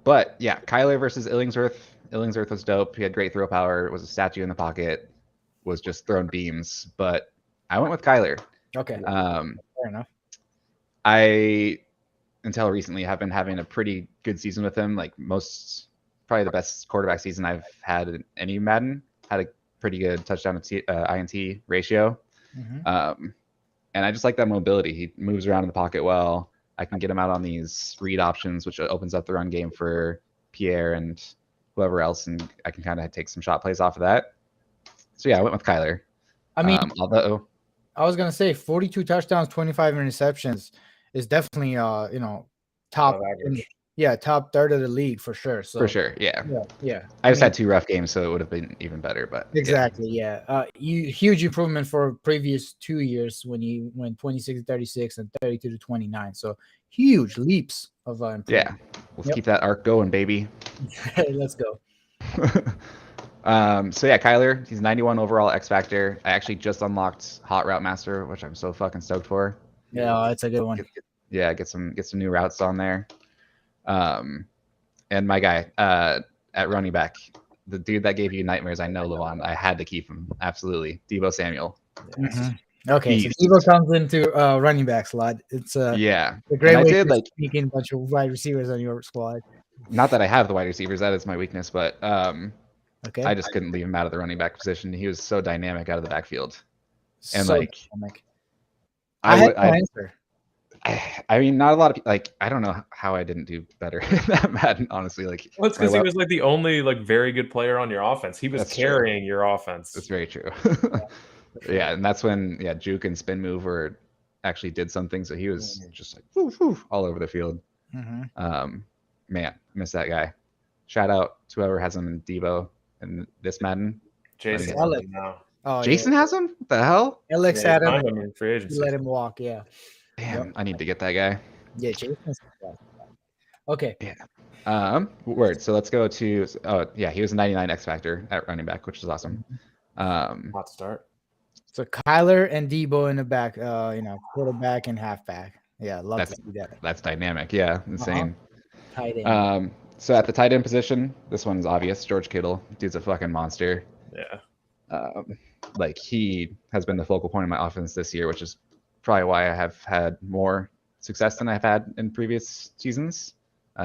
But yeah, Kyler versus Illingsworth. Illingsworth was dope. He had great throw power. Was a statue in the pocket. Was just throwing beams. But I went with Kyler. Okay. Fair enough. I, until recently, have been having a pretty good season with him. Like probably the best quarterback season I've had in any Madden. Had a pretty good touchdown to INT ratio. Mm-hmm. And I just like that mobility. He moves around in the pocket well. I can get him out on these read options, which opens up the run game for Pierre and whoever else, and I can kind of take some shot plays off of that. So yeah, I went with Kyler. I mean, although I was gonna say 42 touchdowns, 25 interceptions is definitely top top third of the league for sure. So for sure, yeah. I just had 2 rough games, so it would have been even better. But exactly, huge improvement for previous 2 years when he went 26-36 and 32-29. So huge leaps of improvement. Yeah, let's keep that arc going, baby. Let's go. So yeah, Kyler, he's 91 overall X Factor. I actually just unlocked Hot Route Master, which I'm so fucking stoked for. Yeah, that's a good one. Get some new routes on there. And my guy at running back, the dude that gave you nightmares, I know, Levon. I had to keep him. Absolutely. Debo Samuel. Mm-hmm. Okay, so Debo comes into running back slot. It's a great way to sneak in a bunch of wide receivers on your squad. Not that I have the wide receivers, that is my weakness, but okay. I just couldn't leave him out of the running back position. He was so dynamic out of the backfield. And dynamic. I had no answer. I mean, not a lot of I don't know how I didn't do better in that Madden, honestly. Well, it's because he was the only very good player on your offense. He was carrying your offense. That's very true. Yeah, and that's when juke and spin move actually did something. So he was just all over the field. Mm-hmm. Man, I miss that guy. Shout out to whoever has him in Debo in this Madden. Jason now. Oh, Jason has him? What the hell? Alex had him in free agency. Let him walk. Yeah. Damn, I need to get that guy. Yeah, Jason's okay. Yeah. Word. So let's go to. Oh yeah, he was a 99 X Factor at running back, which is awesome. Hot start. So Kyler and Debo in the back, quarterback and halfback. Yeah, love to see that. That's dynamic. Yeah, insane. Tight end. So at the tight end position, this one's obvious. George Kittle, dude's a fucking monster. Yeah. He has been the focal point of my offense this year, which is probably why I have had more success than I've had in previous seasons.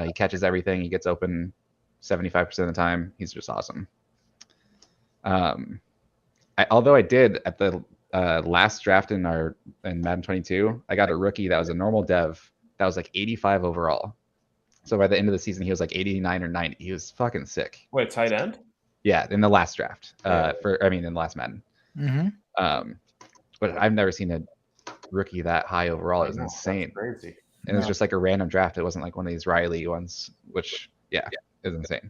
He catches everything. He gets open 75% of the time. He's just awesome. Although I did at the last draft in Madden 22, I got a rookie that was a normal dev that was like 85 overall. So by the end of the season, he was like 89 or 90. He was fucking sick. Wait, tight end? Yeah, in the last draft. Yeah. In the last Madden. But I've never seen a rookie that high overall. It was insane. That's crazy. And it was just like a random draft. It wasn't like one of these Riley ones, which is insane.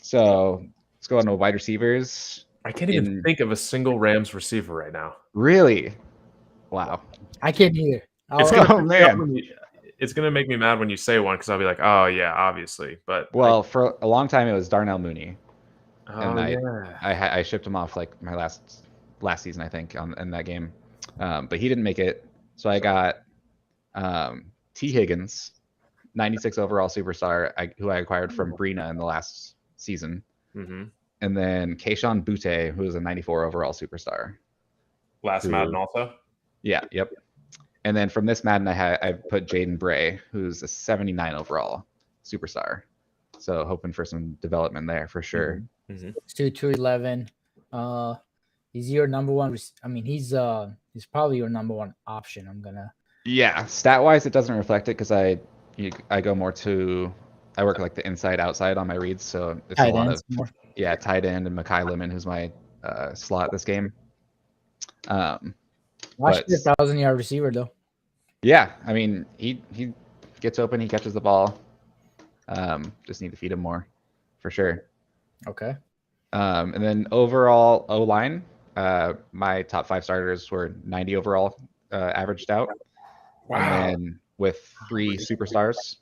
So let's go on to wide receivers. I can't even think of a single Rams receiver right now. Really? Wow. I can't either. It's gonna make me mad when you say one because I'll be like, oh yeah, obviously. But for a long time it was Darnell Mooney. Oh, and I shipped him off like my last season, I think, in that game. But he didn't make it. So I got T. Higgins, 96 overall superstar, who I acquired from Brina in the last season. Mm-hmm. And then Keyshawn Butte, who was a 94 overall superstar. Last Madden also? Yeah, yep. And then from this Madden, I put Jaden Bray, who's a 79 overall superstar. So hoping for some development there for sure. Mm-hmm. 211. He's your number one. I mean, he's probably your number one option. Yeah, stat wise, it doesn't reflect it because I go more to I work like the inside outside on my reads, so it's a lot of tight end and Mekhi Lemon, who's my slot this game. Watch the 1,000-yard receiver though. Yeah, I mean he gets open, he catches the ball. Just need to feed him more, for sure. Okay. And then overall O-line, my top 5 starters were 90 overall, averaged out. Wow. And then with 3 superstars.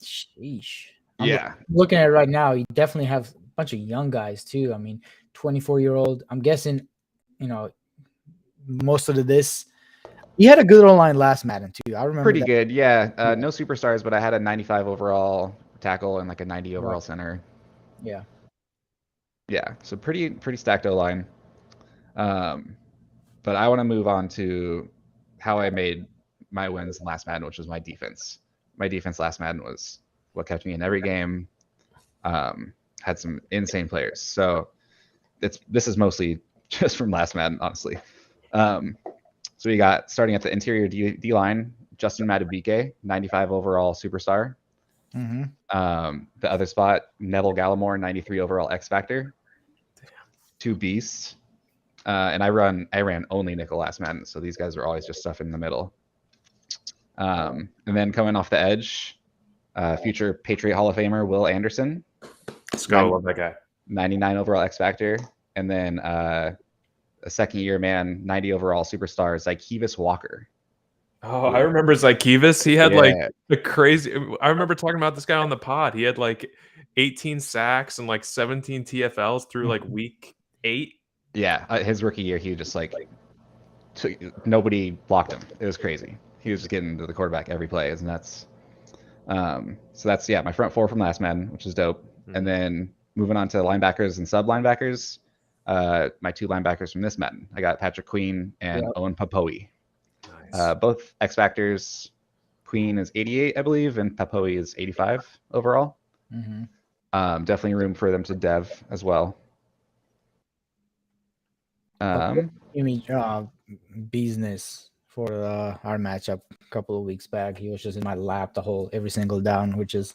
Sheesh. I'm looking at it right now, you definitely have a bunch of young guys too. I mean, 24-year-old. I'm guessing, most of this. You had a good O-line last Madden too. I remember. Pretty good, yeah. No superstars, but I had a 95 overall tackle and like a 90 overall center. Yeah. Yeah, so pretty stacked O-line. But I want to move on to how I made my wins last Madden, which was my defense. My defense last Madden was what kept me in every game. Had some insane players. So this is mostly just from last Madden, honestly. So we got, starting at the interior D-line, Justin Madubuike, 95 overall superstar. Mm-hmm. The other spot, Neville Gallimore, 93 overall X Factor. 2 beasts. And I ran only nickel last Madden, so these guys are always just stuff in the middle. And then coming off the edge, future Patriot Hall of Famer Will Anderson. Let's go, love that guy. 99 overall X Factor. And then a second-year man, 90 overall superstar, Zykevis Walker. Oh, I remember Zykevis. He had like the crazy. I remember talking about this guy on the pod. He had like 18 sacks and like 17 TFLs through like week 8. Yeah, his rookie year, he just nobody blocked him. It was crazy. He was just getting to the quarterback every play. It was nuts. So that's my front 4 from last Madden, which is dope. Mm-hmm. And then moving on to linebackers and sub linebackers. My 2 linebackers from this Madden. I got Patrick Queen and Owen Papoe. Nice. Both X Factors. Queen is 88, I believe, and Papoe is 85 overall. Mm-hmm. Definitely room for them to dev as well. You mean business for our matchup a couple of weeks back? He was just in my lap every single down, which is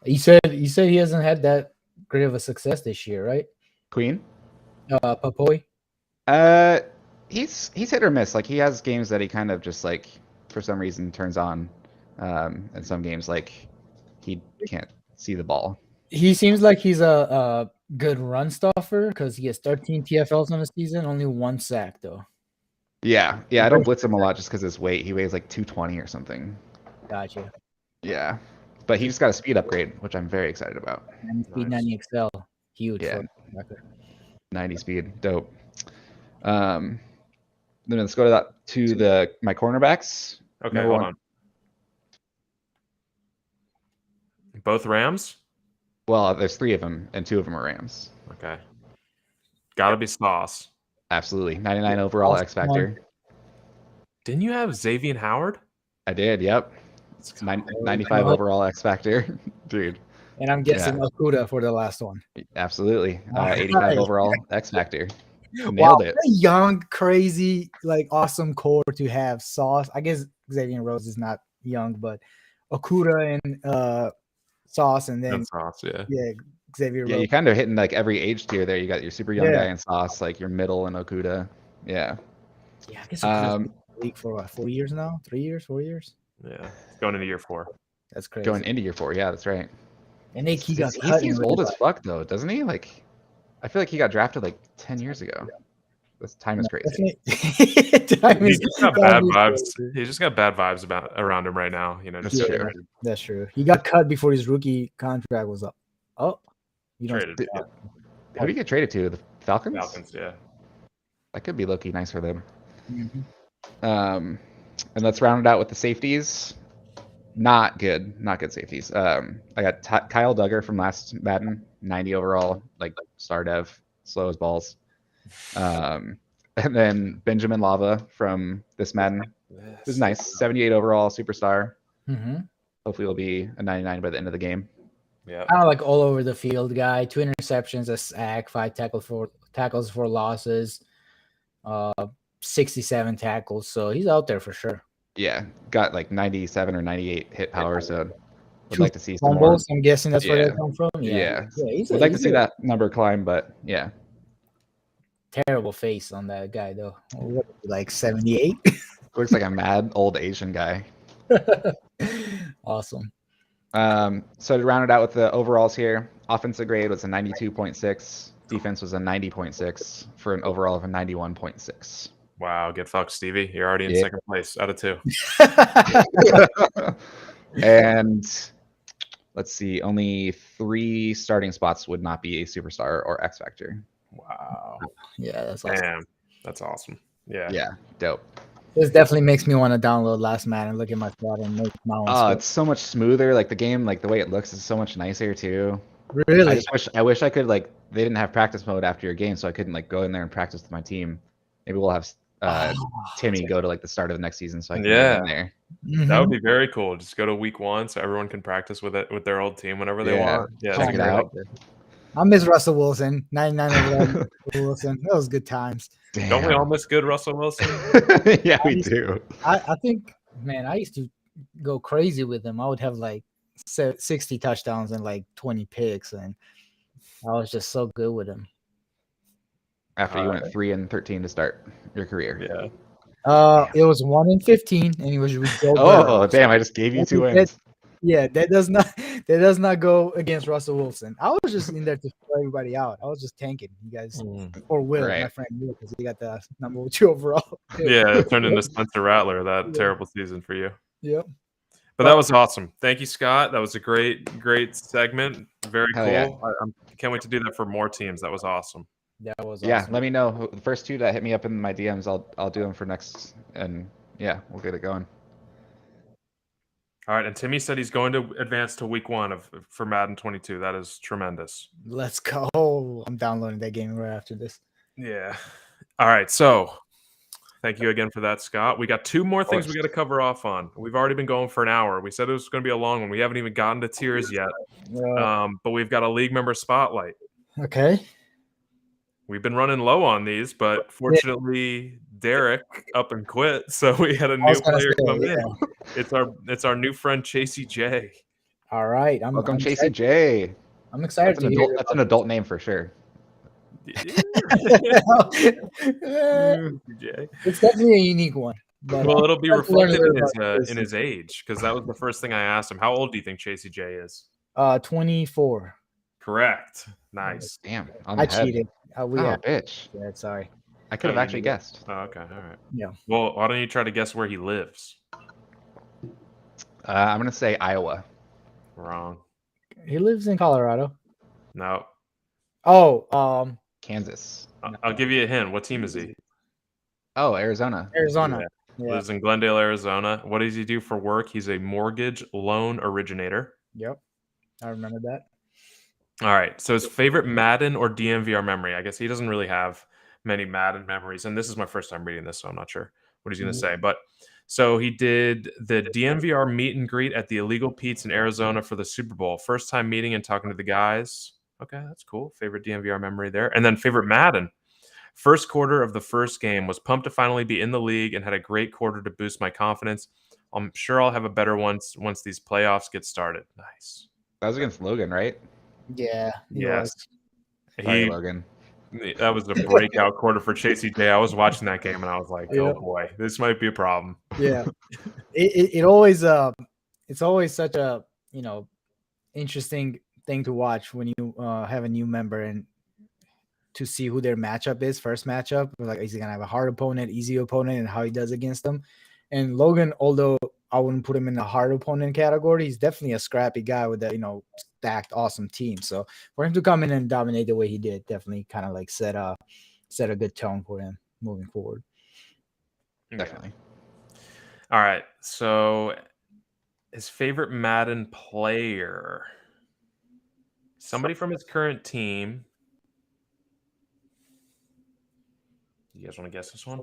you said he hasn't had that great of a success this year, right? Queen? Papoe? He's hit or miss. Like he has games that he kind of just like for some reason turns on. And some games like he can't see the ball. He seems like he's a good run stuffer because he has 13 TFLs on the season, only 1 sack though. Yeah. I don't blitz him a lot just because his weight. He weighs like 220 or something. Gotcha. Yeah, but he just got a speed upgrade, which I'm very excited about. And speed 90 XL, huge. Yeah. 90 speed, dope. Then let's go to my cornerbacks. Okay, hold on. Both Rams? Well, there's 3 of them, and 2 of them are Rams. Okay. Gotta be Sauce. Absolutely. 99 overall X Factor. Didn't you have Xavier Howard? I did, yep. 95 overall X Factor. Dude. And I'm guessing Okuda for the last one. Absolutely. 85 overall X Factor. Nailed it. What a young, crazy, like awesome core to have. Sauce. I guess Xavier Rose is not young, but Okuda and Sauce, and then And Sauce, yeah. Xavier Yeah, Rose. you're kind of hitting like every age tier there. You got your super young Yeah. guy in Sauce, like your middle and Okuda. Yeah. Yeah, I guess Okuda's been in the league for what, 4 years now? 3 years, 4 years? Yeah. Going into year 4. That's crazy. Going into year 4. Yeah, that's right. And he got He cut. seems old as fuck though, doesn't he? Like, I feel like he got drafted like 10 years ago. This time is crazy. He just got bad vibes. He just got bad vibes around him right now. You know, just That's true. He got cut before his rookie contract was up. Oh, you don't. traded. Who did he get traded to? The Falcons? Falcons, yeah. That could be low-key nice for them. Mhm. And let's round it out with the safeties. Not good safeties. I got Kyle Duggar from last Madden, 90 overall, like star dev, slow as balls. And then Benjamin Lava from this Madden. It was nice, 78 overall, superstar. Mm-hmm. Hopefully he'll be a 99 by the end of the game. Yeah. Kind of like all over the field guy. 2 interceptions, a sack, 5 tackles for losses, 67 tackles. So he's out there for sure. Yeah, got like 97 or 98 hit power, so would 2 like to see some more. fumbles. I'm guessing that's where they come from. Yeah. He's Would like to see that number climb, but yeah. Terrible face on that guy though. What, like 78? Looks like a mad old Asian guy. Awesome. So to round it out with the overalls here, offensive grade was a 92.6, defense was a 90.6 for an overall of a 91.6. Wow, get fucked, Stevie. You're already in second place out of 2. And let's see, only 3 starting spots would not be a superstar or X Factor. Wow. Yeah, that's awesome. Damn. That's awesome. Yeah. Yeah, dope. This definitely makes me want to download Last Man and look at my squad and make my own. Oh, it's so much smoother. Like the game, like the way it looks is so much nicer too. Really? I wish I could like they didn't have practice mode after your game, so I couldn't like go in there and practice with my team. Maybe we'll have Timmy go to like the start of the next season so I can get in there. That would be very cool. Just go to week 1 so everyone can practice with it with their old team whenever they want. Yeah, check it out. I miss Russell Wilson. 99 Russell Wilson. That was good times. Damn. Don't we all miss good Russell Wilson? Yeah, we do. I think, man, I used to go crazy with him. I would have like 60 touchdowns and like 20 picks, and I was just so good with him. After you went 3-13 to start your career. Yeah. It was 1-15, and he was with Joe Oh, Burrow. damn! I just gave you 2 wins. That does not go against Russell Wilson. I was just in there to throw everybody out. I was just tanking you guys, or Will, my friend Will, because he got the number 2 overall. Yeah, it turned into Spencer Rattler that terrible season for you. Yep. But that was awesome. Thank you, Scott. That was a great segment. Very cool. Yeah. I can't wait to do that for more teams. That was awesome. That was Yeah, awesome. let me know. The first 2 that hit me up in my DMs, I'll do them for next, and yeah, we'll get it going. All right, and Timmy said he's going to advance to week 1 for Madden 22. That is tremendous. Let's go. I'm downloading that game right after this. Yeah. All right, so thank you again for that, Scott. We got 2 more things we got to cover off on. We've already been going for an hour. We said it was going to be a long one. We haven't even gotten to tiers yet, but we've got a league member spotlight. Okay. We've been running low on these, but fortunately, Derek up and quit, so we had a new player come in. It's our new friend Chasey J. All right, Welcome, Chasey J. I'm excited to hear. That's an adult name for sure. It's definitely a unique one. But well, it'll be reflected in his age, because that was the first thing I asked him. How old do you think Chasey J is? 24. Correct. Nice. Damn. I cheated. Bitch. Yeah, sorry. I could have actually guessed. Oh, okay. All right. Yeah. Well, why don't you try to guess where he lives? I'm gonna say Iowa. Wrong. He lives in Colorado. No. Oh, Kansas. I'll give you a hint. What team is he? Oh, Arizona. Arizona. Yeah. Lives in Glendale, Arizona. What does he do for work? He's a mortgage loan originator. Yep. I remember that. All right. So his favorite Madden or DMVR memory? I guess he doesn't really have many Madden memories. And this is my first time reading this, so I'm not sure what he's going to say. But so he did the DMVR meet and greet at the Illegal Pete's in Arizona for the Super Bowl. First time meeting and talking to the guys. Okay, that's cool. Favorite DMVR memory there. And then favorite Madden. First quarter of the first game. Was pumped to finally be in the league and had a great quarter to boost my confidence. I'm sure I'll have a better one once these playoffs get started. Nice. That was against Logan, right? Yeah. Yes. Sorry, Logan. That was the breakout quarter for Chasey J. I was watching that game and I was like, Yep. oh boy, this might be a problem. Yeah. It always it's always such a interesting thing to watch when you have a new member and to see who their matchup is, first matchup. Like, is he gonna have a hard opponent, easy opponent, and how he does against them? And Logan, although I wouldn't put him in the hard opponent category, he's definitely a scrappy guy with a stacked awesome team. So for him to come in and dominate the way he did, definitely kind of like set a good tone for him moving forward. Definitely. All right. So his favorite Madden player. Somebody from his current team. You guys want to guess this one?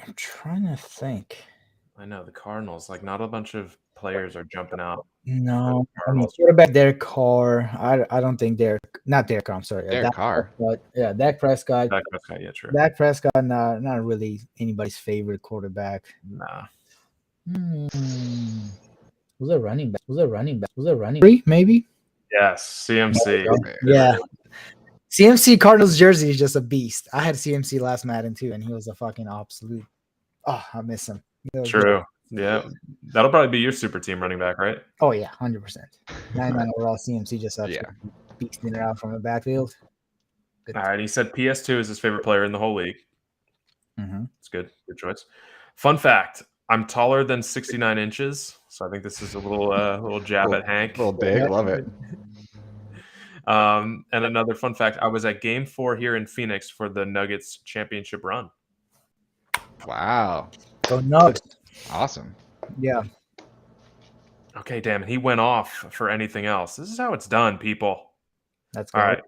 I'm trying to think. I know the Cardinals. Like, not a bunch of players are jumping out. No, I mean, quarterback Derek Carr. I don't think not Derek Carr. I'm sorry, Derek Carr. Yeah, Dak Prescott. Dak Prescott, yeah, true. Dak Prescott, not really anybody's favorite quarterback. Nah. Who's a running back? Maybe. Yes, CMC. Yeah. CMC Cardinals jersey is just a beast. I had CMC last Madden too, and he was a fucking absolute. Oh, I miss him. True. Yeah, that'll probably be your super team running back, right? Oh yeah, 100%. 99 overall CMC just beasting it out from the backfield. Good. All right, he said PS2 is his favorite player in the whole league. It's good. Good choice. Fun fact: I'm taller than 69 inches, so I think this is a little jab at Hank. A little dig, love it. And another fun fact: I was at Game 4 here in Phoenix for the Nuggets championship run. Wow. Go Nuggets. Awesome. Yeah. Okay, damn it. He went off for anything else. This is how it's done, people. That's good. All right.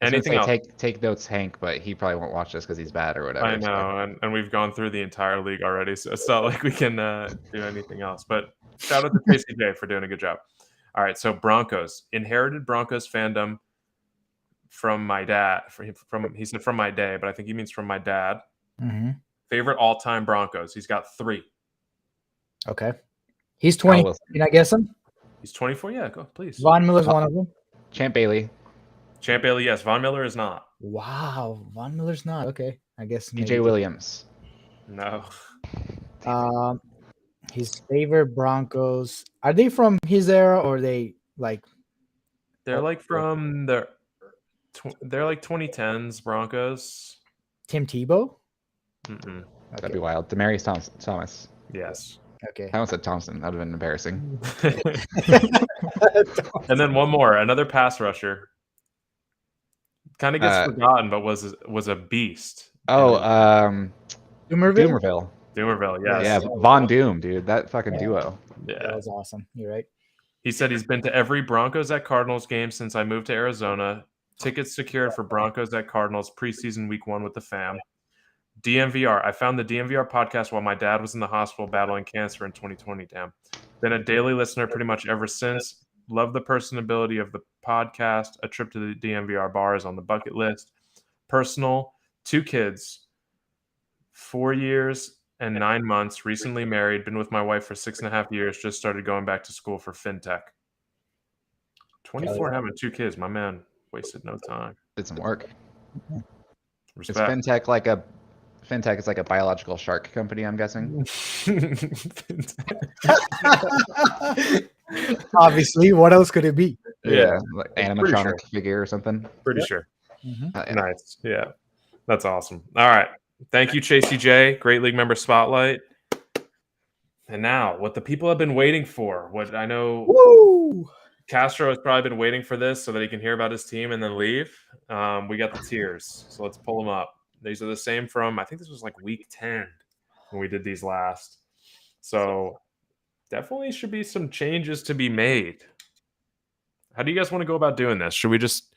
Anything else? Take notes, Hank, but he probably won't watch this because he's bad or whatever. I know, and we've gone through the entire league already, so it's not like we can do anything else. But shout out to Tracy J for doing a good job. All right, so Broncos. Inherited Broncos fandom from my dad. He said from my day, but I think he means from my dad. Favorite all-time Broncos. He's got 3. Okay. He's 20. Can I guess him? He's 24. Yeah, go please. Von Miller's one of them. Champ Bailey, yes. Von Miller is not. Wow, Von Miller's not. Okay, I guess. DJ Williams. No. His favorite Broncos. Are they from his era or are they like? They're like from they're like 2010s Broncos. Tim Tebow. Okay. That'd be wild. Demaryius Thomas. Yes. Okay. I almost said Thompson. That would have been embarrassing. And then one more, another pass rusher. Kind of gets forgotten, but was a beast. Doomerville. Doomerville, yes. Yeah, Von Doom, dude. That fucking duo. Yeah. That was awesome. You're right. He said he's been to every Broncos at Cardinals game since I moved to Arizona. Tickets secured for Broncos at Cardinals preseason week 1 with the fam. DMVR. I found the DMVR podcast while my dad was in the hospital battling cancer in 2020. Damn. Been a daily listener pretty much ever since. Love the personability of the podcast. A trip to the DMVR bar is on the bucket list. Personal. 2 kids. 4 years and 9 months. Recently married. Been with my wife for 6.5 years. Just started going back to school for fintech. 24 having 2 kids. My man wasted no time. Did some work. Respect. Is Fintech is like a biological shark company, I'm guessing. Obviously, what else could it be? Yeah, like animatronic figure or something. Pretty sure. Nice. Yeah, that's awesome. All right, thank you, Chasey J. Great League member spotlight. And now, what the people have been waiting for. What I know. Woo! Castro has probably been waiting for this so that he can hear about his team and then leave. We got the tiers, so let's pull them up. These are the same from, I think this was like week 10 when we did these last. So definitely should be some changes to be made. How do you guys want to go about doing this? Should we just,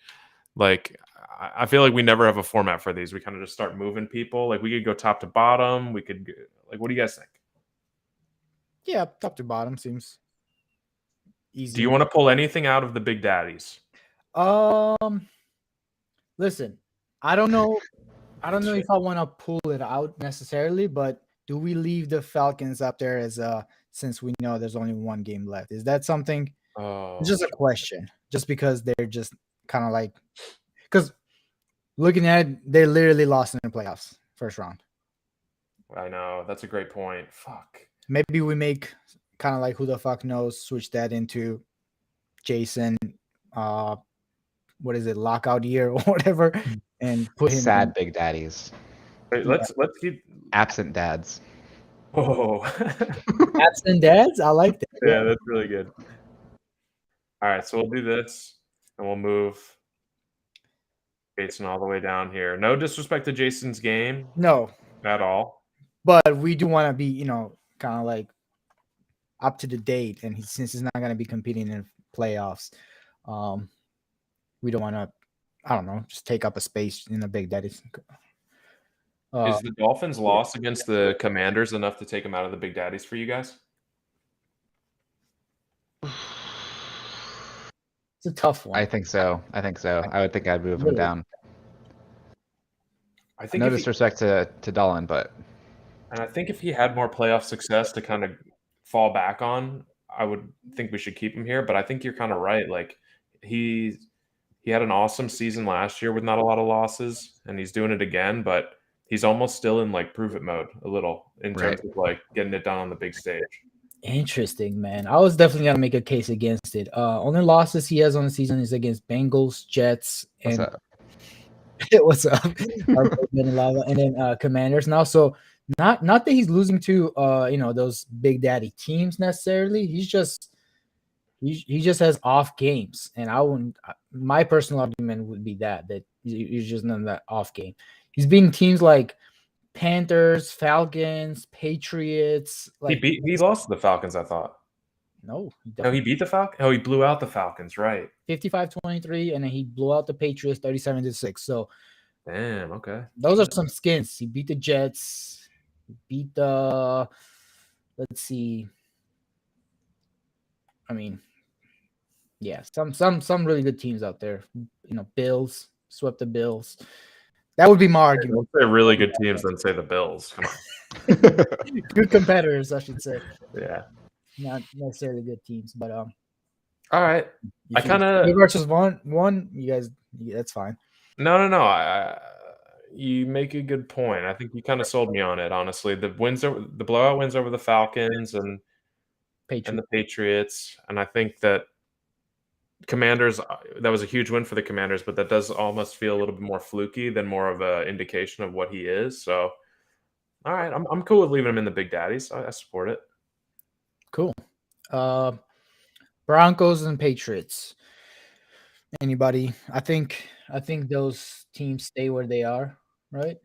like, I feel like we never have a format for these. We kind of just start moving people. Like, we could go top to bottom. We could, like, what do you guys think? Yeah, top to bottom seems easy. Do you want to pull anything out of the Big Daddies? Listen, I don't know I don't know if I want to pull it out necessarily, but do we leave the Falcons up there as since we know there's only one game left? Is that something? Oh, It's just a question. Just because they're just kind of like, because looking at it, they literally lost in the playoffs first round. I know. That's a great point. Fuck. Maybe we make kind of like who the fuck knows, switch that into Jason, what is it, lockout year or whatever, and put him Sad in. big daddies, Wait, let's keep. absent dads. Oh, Absent dads. I like that. yeah, that's really good. All right, so we'll do this, and we'll move Jason all the way down here. No disrespect to Jason's game No, at all. but we do want to be, kind of like up to the date, and since he's not going to be competing in playoffs, we don't want to, I don't know, just take up a space in the Big Daddies. Is the Dolphins' loss against the Commanders enough to take them out of the Big Daddies for you guys? It's a tough one. I think so. I would think I'd move him Really? down. I think No if he, disrespect to Dolan, but and I think if he had more playoff success to kind of fall back on, I would think we should keep him here. But I think you're kind of right. Like he had an awesome season last year with not a lot of losses, and he's doing it again. But he's almost still in like prove it mode a little in terms of like getting it done on the big stage. Interesting, man. I was definitely gonna make a case against it. Only losses he has on the season is against Bengals, Jets, and what's up? And then Commanders now. So not that he's losing to those Big Daddy teams necessarily. He just has off games, and I wouldn't. My personal argument would be that he's just none of that off game. He's beating teams like Panthers, Falcons, Patriots. Like He lost to the Falcons, I thought. no, He beat the Falcons. Oh, he blew out the Falcons, right? 55-23, and then he blew out the Patriots 37-6. So damn, okay. Those are some skins. He beat the Jets. He beat the. Let's see. I mean, yeah, some really good teams out there. Bills swept the Bills. That would be my argument. Don't say really good teams, then say the Bills. Come on. Good competitors, I should say. Yeah. Not necessarily good teams, but all right. I kind of versus one. You guys, that's fine. No. You make a good point. I think you kind of sold me on it. Honestly, the blowout wins over the Falcons and the Patriots, and I think that Commanders, that was a huge win for the Commanders, but that does almost feel a little bit more fluky than more of an indication of what he is. So, all right, I'm cool with leaving him in the Big Daddies. I support it. Cool. Broncos and Patriots. Anybody? I think those teams stay where they are, right?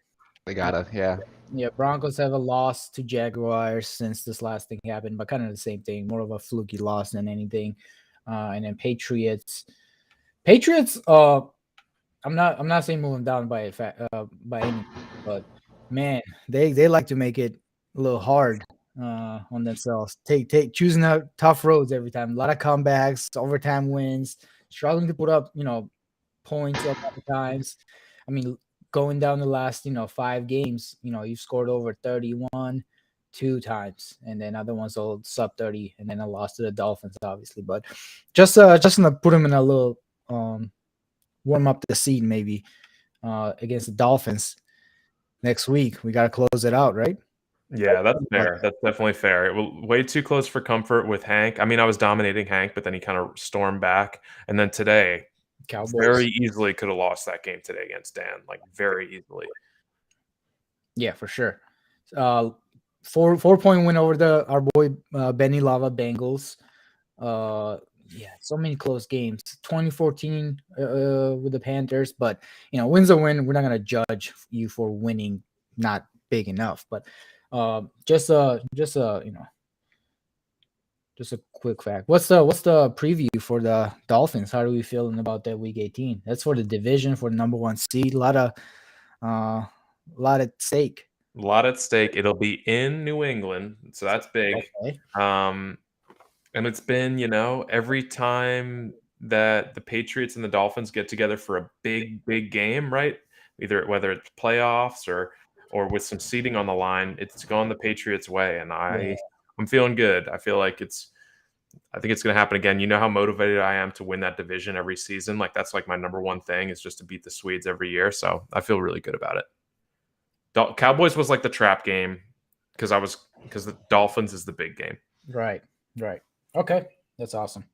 They gotta, yeah. Yeah, Broncos have a loss to Jaguars since this last thing happened, but kind of the same thing, more of a fluky loss than anything. And then Patriots. I'm not saying move them down by any, but man, they like to make it a little hard on themselves. Choosing out tough roads every time. A lot of comebacks, overtime wins, struggling to put up points a lot of times. I mean, going down the last 5 games, you've scored over 31 2 times, and then other ones all sub 30, and then a loss to the Dolphins, obviously. But just to put them in a little warm up the seat maybe against the Dolphins next week. We got to close it out, right? Yeah, that's fair. That's definitely fair. It was way too close for comfort with Hank. I mean, I was dominating Hank, but then he kind of stormed back. And then today, Cowboys very easily could have lost that game today against Dan, like very easily. Yeah, for sure. 4-point win over our boy Benny Lava Bengals. Yeah, so many close games. 2014 with the Panthers, but win's a win. We're not gonna judge you for winning not big enough, but just a quick fact. What's the preview for the Dolphins? How are we feeling about that week 18? That's for the division, for the number 1 seed. A lot at stake. A lot at stake. It'll be in New England, so that's big. Okay. And it's been, every time that the Patriots and the Dolphins get together for a big game, right? whether it's playoffs or with some seeding on the line. It's gone the Patriots' way, and I'm feeling good. I feel like I think it's going to happen again. You know how motivated I am to win that division every season. Like that's like my number one thing is just to beat the Swedes every year. So I feel really good about it. Cowboys was like the trap game because the Dolphins is the big game. Right. Okay, that's awesome.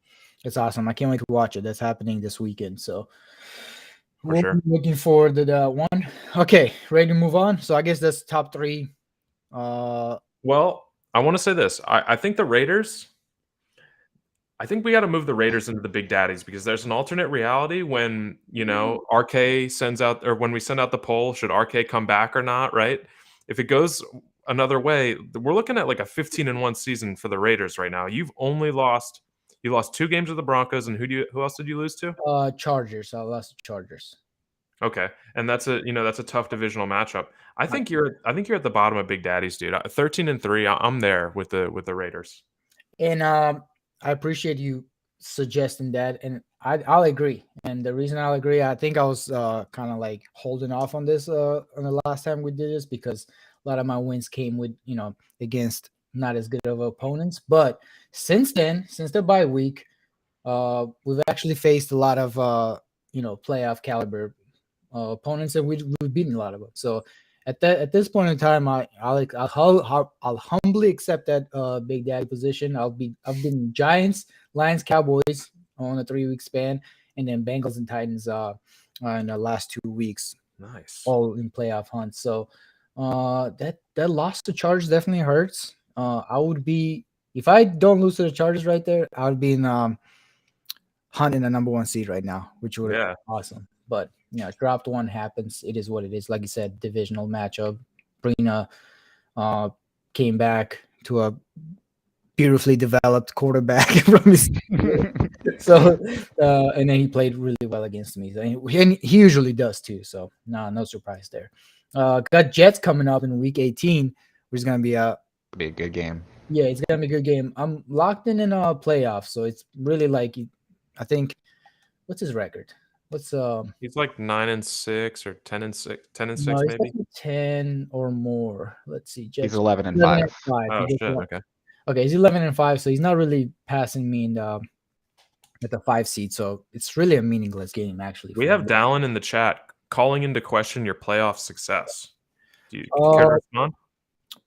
It's awesome. I can't wait to watch it. That's happening this weekend. So we'll be looking forward to that one. Okay, ready to move on. So I guess that's top 3. Well, I want to say this. I think the Raiders. I think we got to move the Raiders into the Big Daddies because there's an alternate reality when, RK sends out, or when we send out the poll, should RK come back or not, right? If it goes another way, we're looking at like a 15-1 season for the Raiders right now. You lost 2 games to the Broncos, and who else did you lose to? Chargers. I lost to Chargers. Okay, and that's a tough divisional matchup. I think you're at the bottom of Big Daddies, dude. 13-3. I'm there with the Raiders. And I appreciate you suggesting that, and I'll agree. And the reason I'll agree, I think I was kind of like holding off on this on the last time we did this because a lot of my wins came with against not as good of opponents. But since then, since the bye week, we've actually faced a lot of playoff caliber opponents, and we've beaten a lot of them. So at this point in time, I'll humbly accept that Big Daddy position. I've been Giants, Lions, Cowboys on a 3-week span, and then Bengals and Titans in the last 2 weeks. Nice, all in playoff hunts. So that loss to Chargers definitely hurts. I would be, if I don't lose to the Chargers right there, I would be in hunting a number 1 seed right now, which would have been awesome. But dropped one happens. It is what it is. Like you said, divisional matchup. Brina came back to a beautifully developed quarterback from his so and then he played really well against me. And he usually does too. So no surprise there. Got Jets coming up in week 18, which is gonna be a good game. Yeah, it's gonna be a good game. I'm locked in a playoff, so it's really like I think. What's his record? He's like 9-6 or 10-6, 10-6 no, maybe. Like 10 or more. Let's see. Jets, he's 11-5. Oh shit! Okay. Okay, he's 11-5, so he's not really passing me in at the 5 seed. So it's really a meaningless game, actually. We have Dallin in the chat calling into question your playoff success. Do you care to respond?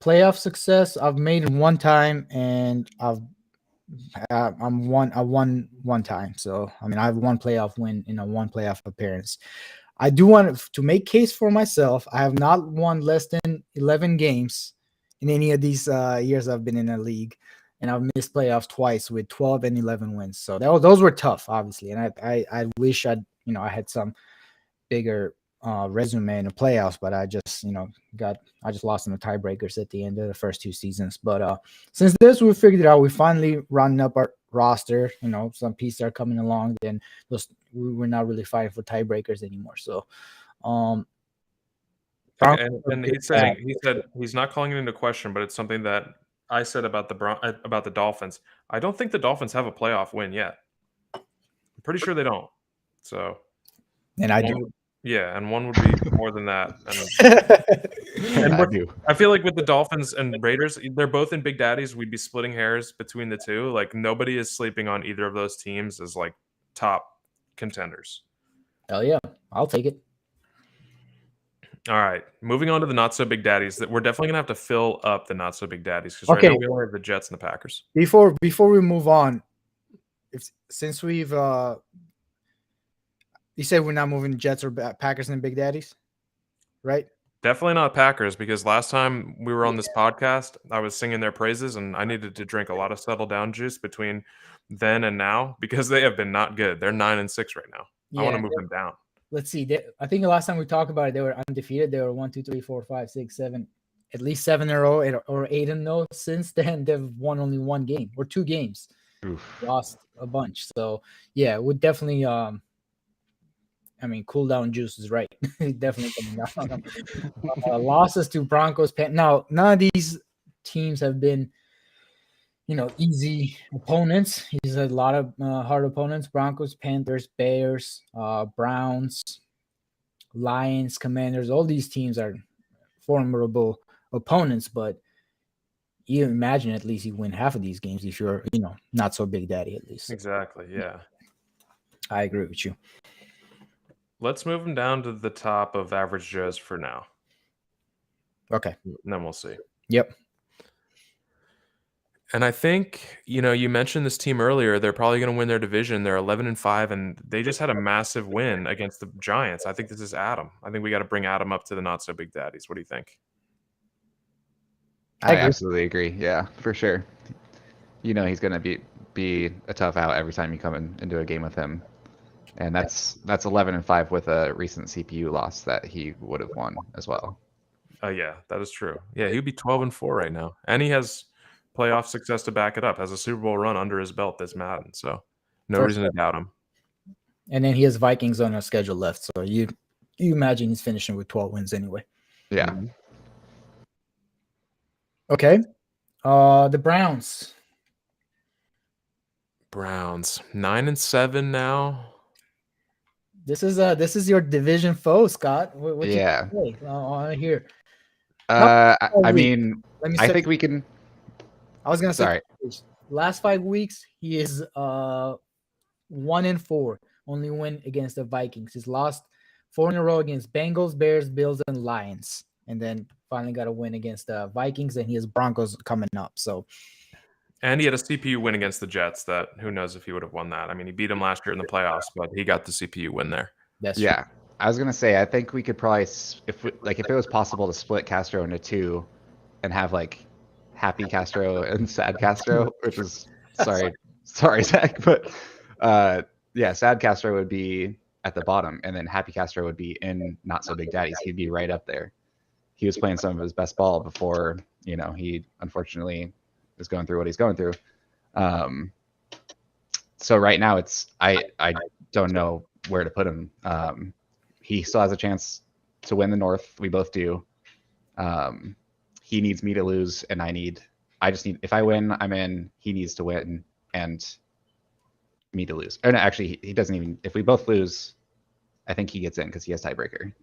Playoff success, I've made it 1 time, and I won 1 time. So I mean, I have 1 playoff win in a 1 playoff appearance. I do want to make case for myself. I have not won less than 11 games in any of these years I've been in a league, and I've missed playoffs twice with 12 and 11 wins. So those were tough, obviously, and I wish I had some bigger resume in the playoffs, but I just lost in the tiebreakers at the end of the first 2 seasons. But since this, we figured it out. We finally rounded up our roster. Some pieces are coming along. Then we're not really fighting for tiebreakers anymore. So, and he said he's not calling it into question, but it's something that I said about the Dolphins. I don't think the Dolphins have a playoff win yet. I'm pretty sure they don't. So, and I do. Yeah, and 1 would be more than that. And I do. I feel like with the Dolphins and Raiders, they're both in Big Daddies. We'd be splitting hairs between the two. Like nobody is sleeping on either of those teams as like top contenders. Hell yeah, I'll take it. All right, moving on to the not so Big Daddies. That we're definitely gonna have to fill up the not so Big Daddies because right now we only have the Jets and the Packers. Before we move on, since we've you said we're not moving Jets or Packers and Big Daddies, right? Definitely not Packers because last time we were on this podcast, I was singing their praises and I needed to drink a lot of settle down juice between then and now because they have been not good. They're 9-6 right now. I want to move them down. Let's see. I think the last time we talked about it, they were undefeated. They were 1, 2, 3, 4, 5, 6, 7, at least 7 in a row or 8-0. Since then, they've won only 1 game or 2 games. Oof. Lost a bunch. So yeah, would definitely cool down juice is right. Definitely coming down. Losses to Broncos. Now, none of these teams have been, easy opponents. He's a lot of hard opponents. Broncos, Panthers, Bears, Browns, Lions, Commanders, all these teams are formidable opponents, but you imagine at least you win half of these games if you're, not so big daddy at least. Exactly. Yeah. I agree with you. Let's move them down to the top of Average Joe's for now. Okay. And then we'll see. Yep. And I think, you mentioned this team earlier. They're probably going to win their division. They're 11-5, and they just had a massive win against the Giants. I think this is Adam. I think we got to bring Adam up to the not so big daddies. What do you think? I absolutely agree. Yeah, for sure. He's going to be a tough out every time you come into a game with him. And that's 11-5 with a recent CPU loss that he would have won as well. Yeah, that is true. Yeah, he'd be 12-4 right now. And he has playoff success to back it up. Has a Super Bowl run under his belt this Madden. So no reason to doubt him. And then he has Vikings on a schedule left. So you imagine he's finishing with 12 wins anyway. Yeah. Mm-hmm. Okay. The Browns. Browns 9-7 now. This is your division foe, Scott. What Yeah. you say? I want to hear. I mean, I think we can. I was gonna say, Sorry. Last 5 weeks he is 1-4. Only win against the Vikings. He's lost 4 in a row against Bengals, Bears, Bills, and Lions, and then finally got a win against the Vikings. And he has Broncos coming up. So. And he had a CPU win against the Jets that who knows if he would have won that. I mean, he beat him last year in the playoffs, but he got the CPU win there. That's yeah. True. I was gonna say I think we could probably if it was possible to split Castro into 2 and have like Happy Castro and Sad Castro, which is sorry Zach, but Sad Castro would be at the bottom and then Happy Castro would be in Not So Big Daddies. He'd be right up there. He was playing some of his best ball before, he unfortunately is going through what he's going through. So right now I don't know where to put him. He still has a chance to win the North. We both do. He needs me to lose, and I just need, if I win, I'm in. He needs to win and me to lose. Or no, actually, he doesn't even, if we both lose, I think he gets in because he has tiebreaker.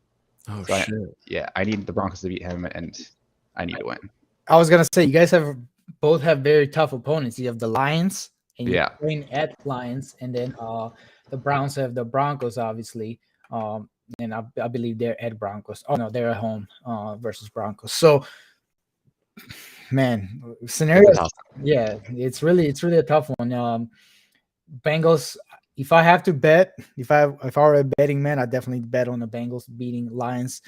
Oh, so shit. I need the Broncos to beat him, and I need to win. I was going to say, you guys both have very tough opponents. You have the Lions, and you're playing at Lions, and then the Browns have the Broncos, obviously. And I believe they're at Broncos. Oh, no, they're at home versus Broncos. So, man, scenarios. Yeah, it's really a tough one. Bengals. If I have to bet, if I were a betting man, I definitely bet on the Bengals beating Lions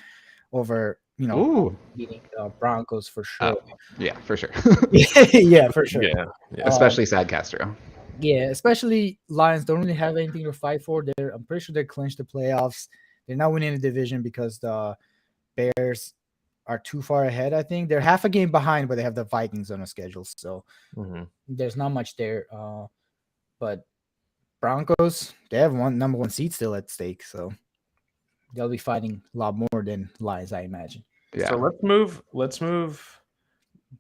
over beating Broncos for sure. Yeah, for sure. Yeah, for sure. Yeah. Especially Sad Castro. Yeah, especially Lions don't really have anything to fight for. I'm pretty sure they clinched the playoffs. They're not winning the division because the Bears are too far ahead. I think they're half a game behind, but they have the Vikings on the schedule, so there's not much there. But Broncos, they have number one seed still at stake, so they'll be fighting a lot more than Lions, I imagine. Yeah. So let's move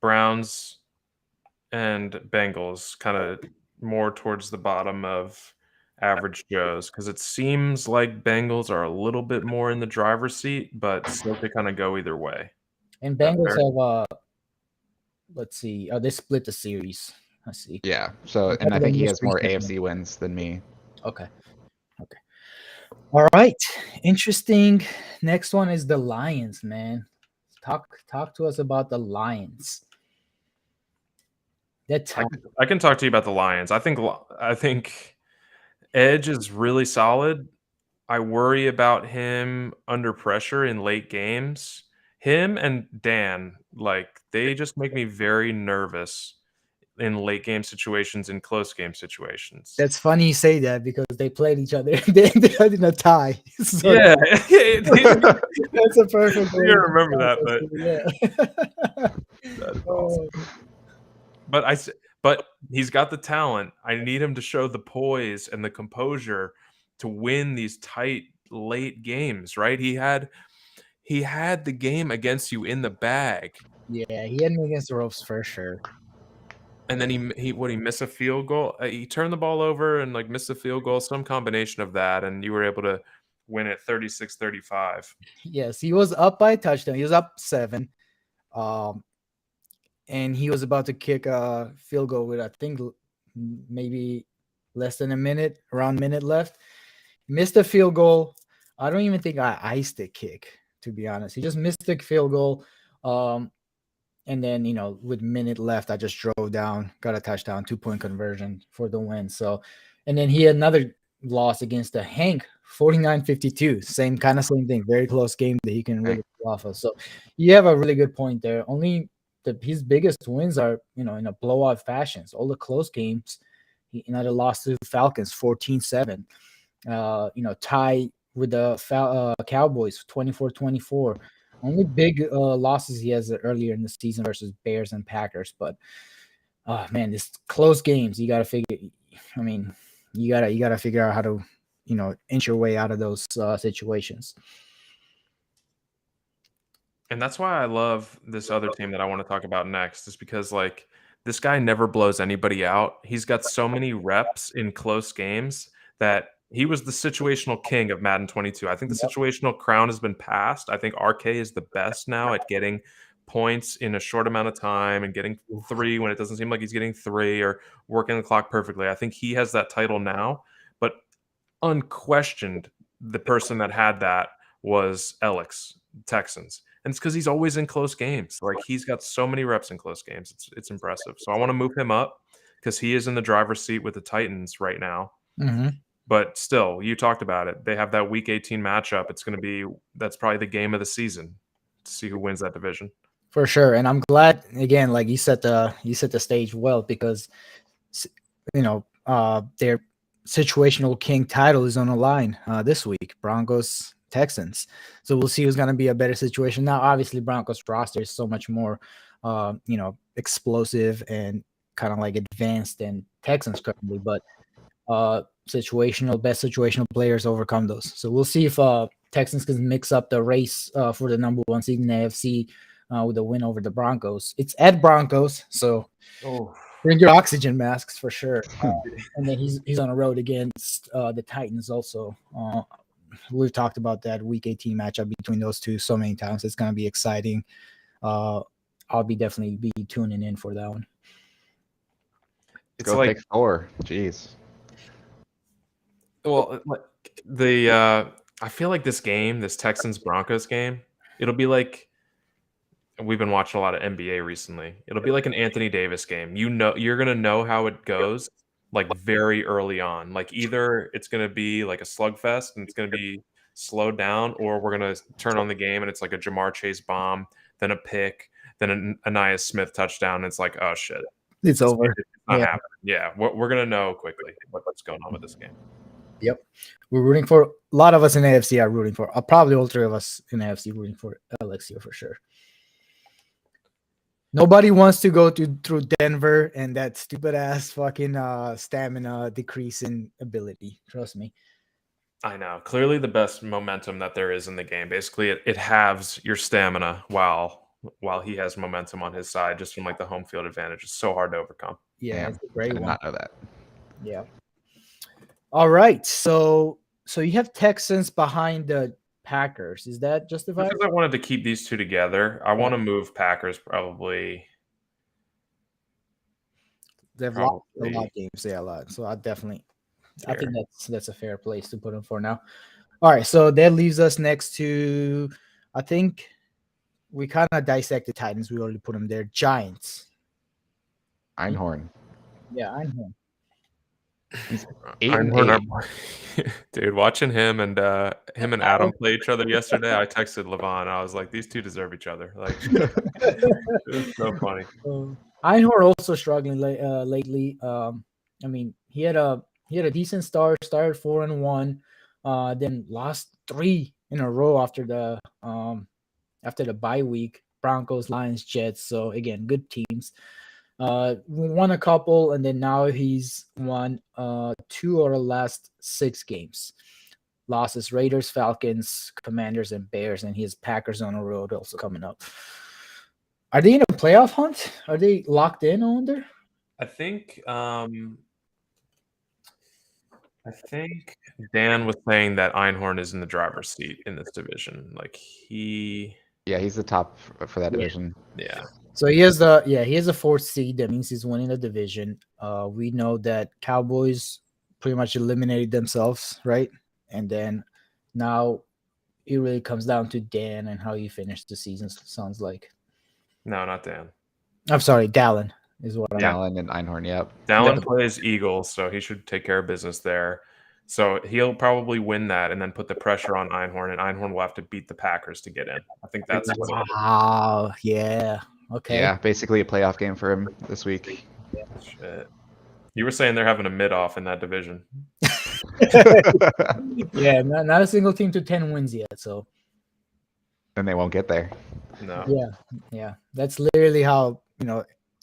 Browns and Bengals kind of more towards the bottom of Average Joe's, because it seems like Bengals are a little bit more in the driver's seat, but still could kind of go either way. And Bengals have let's see, they split the series. Let's see. Yeah. So, and I think he has more AFC wins than me. Okay. All right. Interesting. Next one is the Lions, man. Talk to us about the Lions. I can talk to you about the Lions. I think Edge is really solid. I worry about him under pressure in late games. Him and Dan, they just make me very nervous in late game situations and close game situations. That's funny you say that because they played each other. they had in a tie. So yeah, that's a perfect. I remember that, but that's awesome. But he's got the talent. I need him to show the poise and the composure to win these tight late games. Right? He had the game against you in the bag. Yeah, he had me against the ropes for sure. And then he missed a field goal. He turned the ball over and missed a field goal, some combination of that, and you were able to win it 36-35. Yes, he was up by a touchdown. He was up 7. Um, and he was about to kick a field goal with, I think, maybe less than a minute, around minute left. Missed the field goal. I don't even think I iced the kick, to be honest. He just missed the field goal. And then, with minute left, I just drove down, got a touchdown, 2-point conversion for the win. So, and then he had another loss against the Hank, 49-52. Same thing. Very close game that he can really pull off of. So you have a really good point there. Only his biggest wins are, in a blowout fashions. All the close games, he lost to Falcons 14-7. Tie with the Cowboys 24-24. Only big losses he has earlier in the season versus Bears and Packers, but man, this close games, you got to figure. I mean, you gotta figure out how to inch your way out of those situations. And that's why I love this other team that I want to talk about next, is because like this guy never blows anybody out. He's got so many reps in close games that he was the situational king of Madden 22. I think the situational crown has been passed. I think RK is the best now at getting points in a short amount of time and getting 3 when it doesn't seem like he's getting 3, or working the clock perfectly. I think he has that title now, but unquestioned, the person that had that was Alex, Texans. And it's because he's always in close games. Like, he's got so many reps in close games. It's impressive. So I want to move him up because he is in the driver's seat with the Titans right now. Mm-hmm. But still, you talked about it. They have that Week 18 matchup. That's probably the game of the season to see who wins that division. For sure. And I'm glad, again, like you set the stage well, because their situational king title is on the line this week. Broncos, Texans. So we'll see who's going to be a better situation. Now, obviously, Broncos roster is so much more, explosive and kind of like advanced than Texans currently, but best situational players overcome those. So we'll see if Texans can mix up the race for the number 1 seed in the AFC with a win over the Broncos. It's at Broncos, so bring your oxygen masks for sure. And then he's on the road against the Titans also. We've talked about that Week 18 matchup between those two so many times. It's going to be exciting. I'll definitely be tuning in for that one. It's go like 4. Jeez. Well, I feel like this Texans Broncos game, it'll be like, we've been watching a lot of NBA recently. It'll be like an Anthony Davis game. You're gonna know how it goes like very early on. Like, either it's gonna be like a slugfest and it's gonna be slowed down, or we're gonna turn on the game and it's like a Jamar Chase bomb, then a pick, then an Anais Smith touchdown. And it's like, oh shit, it's over. It's not happening. Yeah, we're gonna know quickly what's going on with this game. Yep. We're rooting for, a lot of us in AFC are rooting for, probably all 3 of us in AFC rooting for Alexia for sure. Nobody wants to go through Denver and that stupid ass fucking stamina decrease in ability. Trust me. I know. Clearly the best momentum that there is in the game. Basically, it halves your stamina while he has momentum on his side, just from like the home field advantage. It's so hard to overcome. Yeah, it's a great one. I did not know that. Yeah. All right. So you have Texans behind the Packers. Is that justified? Because I wanted to keep these two together. I want to move Packers probably. They've lost a lot of games. Yeah, a lot. So I think that's a fair place to put them for now. All right. So that leaves us next to, I think we kind of dissected Titans. We already put them there. Giants. Einhorn. Yeah, Einhorn. He's 8-8. Dude, watching him and Adam play each other yesterday, I texted Levon. I was like, these two deserve each other. Like, it's so funny. Einhorn also struggling lately. I mean, he had a decent start. Started 4-1, then lost 3 in a row after the bye week. Broncos, Lions, Jets. So again, good teams. Won a couple, and then now he's won 2 of the last 6 games. Losses: Raiders, Falcons, Commanders, and Bears, and he has Packers on the road also coming up. Are they in a playoff hunt? Are they locked in on there? I think I think Dan was saying that Einhorn is in the driver's seat in this division. Like Yeah, he's the top for that division. yeah. So he has the fourth seed. That means he's winning the division. We know that Cowboys pretty much eliminated themselves, right? And then now it really comes down to Dan and how he finished the season. Sounds like. No, not Dan. I'm sorry, Dallin is what. Yeah. Dallin and Einhorn, yep. Dallin plays Eagles, so he should take care of business there. So he'll probably win that and then put the pressure on Einhorn, and Einhorn will have to beat the Packers to get in. I think that's Wow. Yeah. Okay. Yeah, basically a playoff game for him this week. Shit. You were saying they're having a mid-off in that division. Yeah, not a single team to 10 wins yet. So Then they won't get there. No. yeah. That's literally how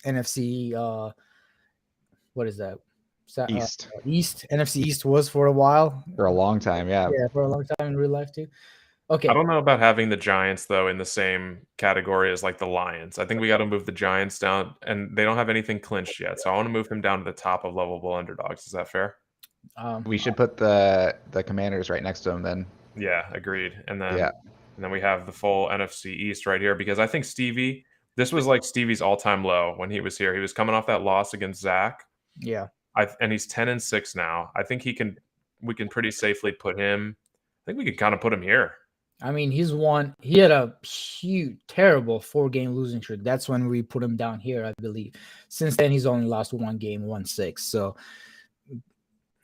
NFC. What is that? East. NFC East was for a while. For a long time, yeah. Yeah, for a long time in real life too. Okay. I don't know about having the Giants, though, in the same category as like the Lions. I think we got to move the Giants down, and they don't have anything clinched yet. So I want to move them down to the top of lovable underdogs. Is that fair? We should put the Commanders right next to them then. Yeah, agreed. And then we have the full NFC East right here, because I think this was like Stevie's all-time low when he was here. He was coming off that loss against Zach. Yeah. And he's 10-6 now. I think we can pretty safely put him. I think we can kind of put him here. I mean, he had a huge, terrible 4-game losing streak. That's when we put him down here, I believe. Since then, he's only lost 1 game, 1-6. So,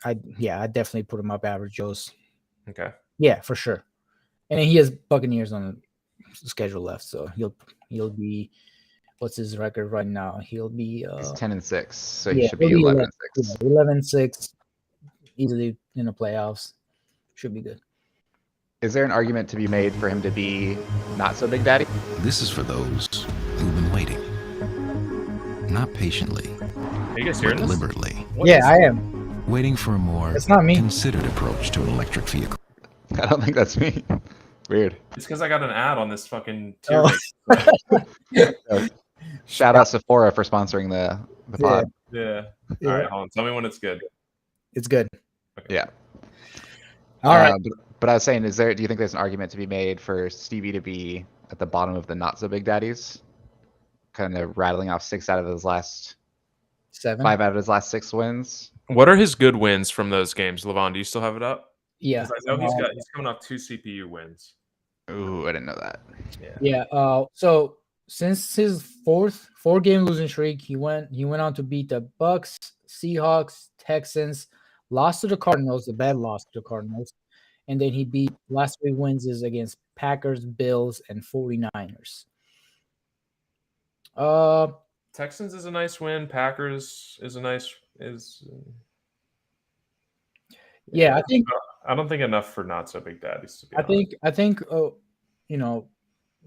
I definitely put him up average Joe's. Okay. Yeah, for sure. And then he has Buccaneers on the schedule left, so he'll be. What's his record right now? He'll be. He's 10-6, so he should be 11-6. 11-6, easily in the playoffs. Should be good. Is there an argument to be made for him to be not so big daddy? This is for those who've been waiting. Not patiently, Are you guys hearing but this? deliberately. I am. Waiting for a more It's not me. considered approach to an electric vehicle. I don't think that's me. Weird. It's because I got an ad on this fucking tier. Shout out Sephora for sponsoring the pod. Yeah. All right, hold on. Tell me when it's good. It's good. Okay. Yeah. All right. But I was saying, do you think there's an argument to be made for Stevie to be at the bottom of the not so big daddies? Kind of rattling off 5 out of his last 6 wins. What are his good wins from those games, Levon? Do you still have it up? Yeah. 'Cause I know he's coming off 2 CPU wins. Ooh, I didn't know that. Yeah. So since his 4-game losing streak, he went on to beat the Bucks, Seahawks, Texans, lost to the Cardinals, a bad loss to the Cardinals, and then he beat last 3 wins is against Packers, Bills, and 49ers. Texans is a nice win. Packers is a nice Yeah, I don't think enough for not so big daddies. To be honest. I think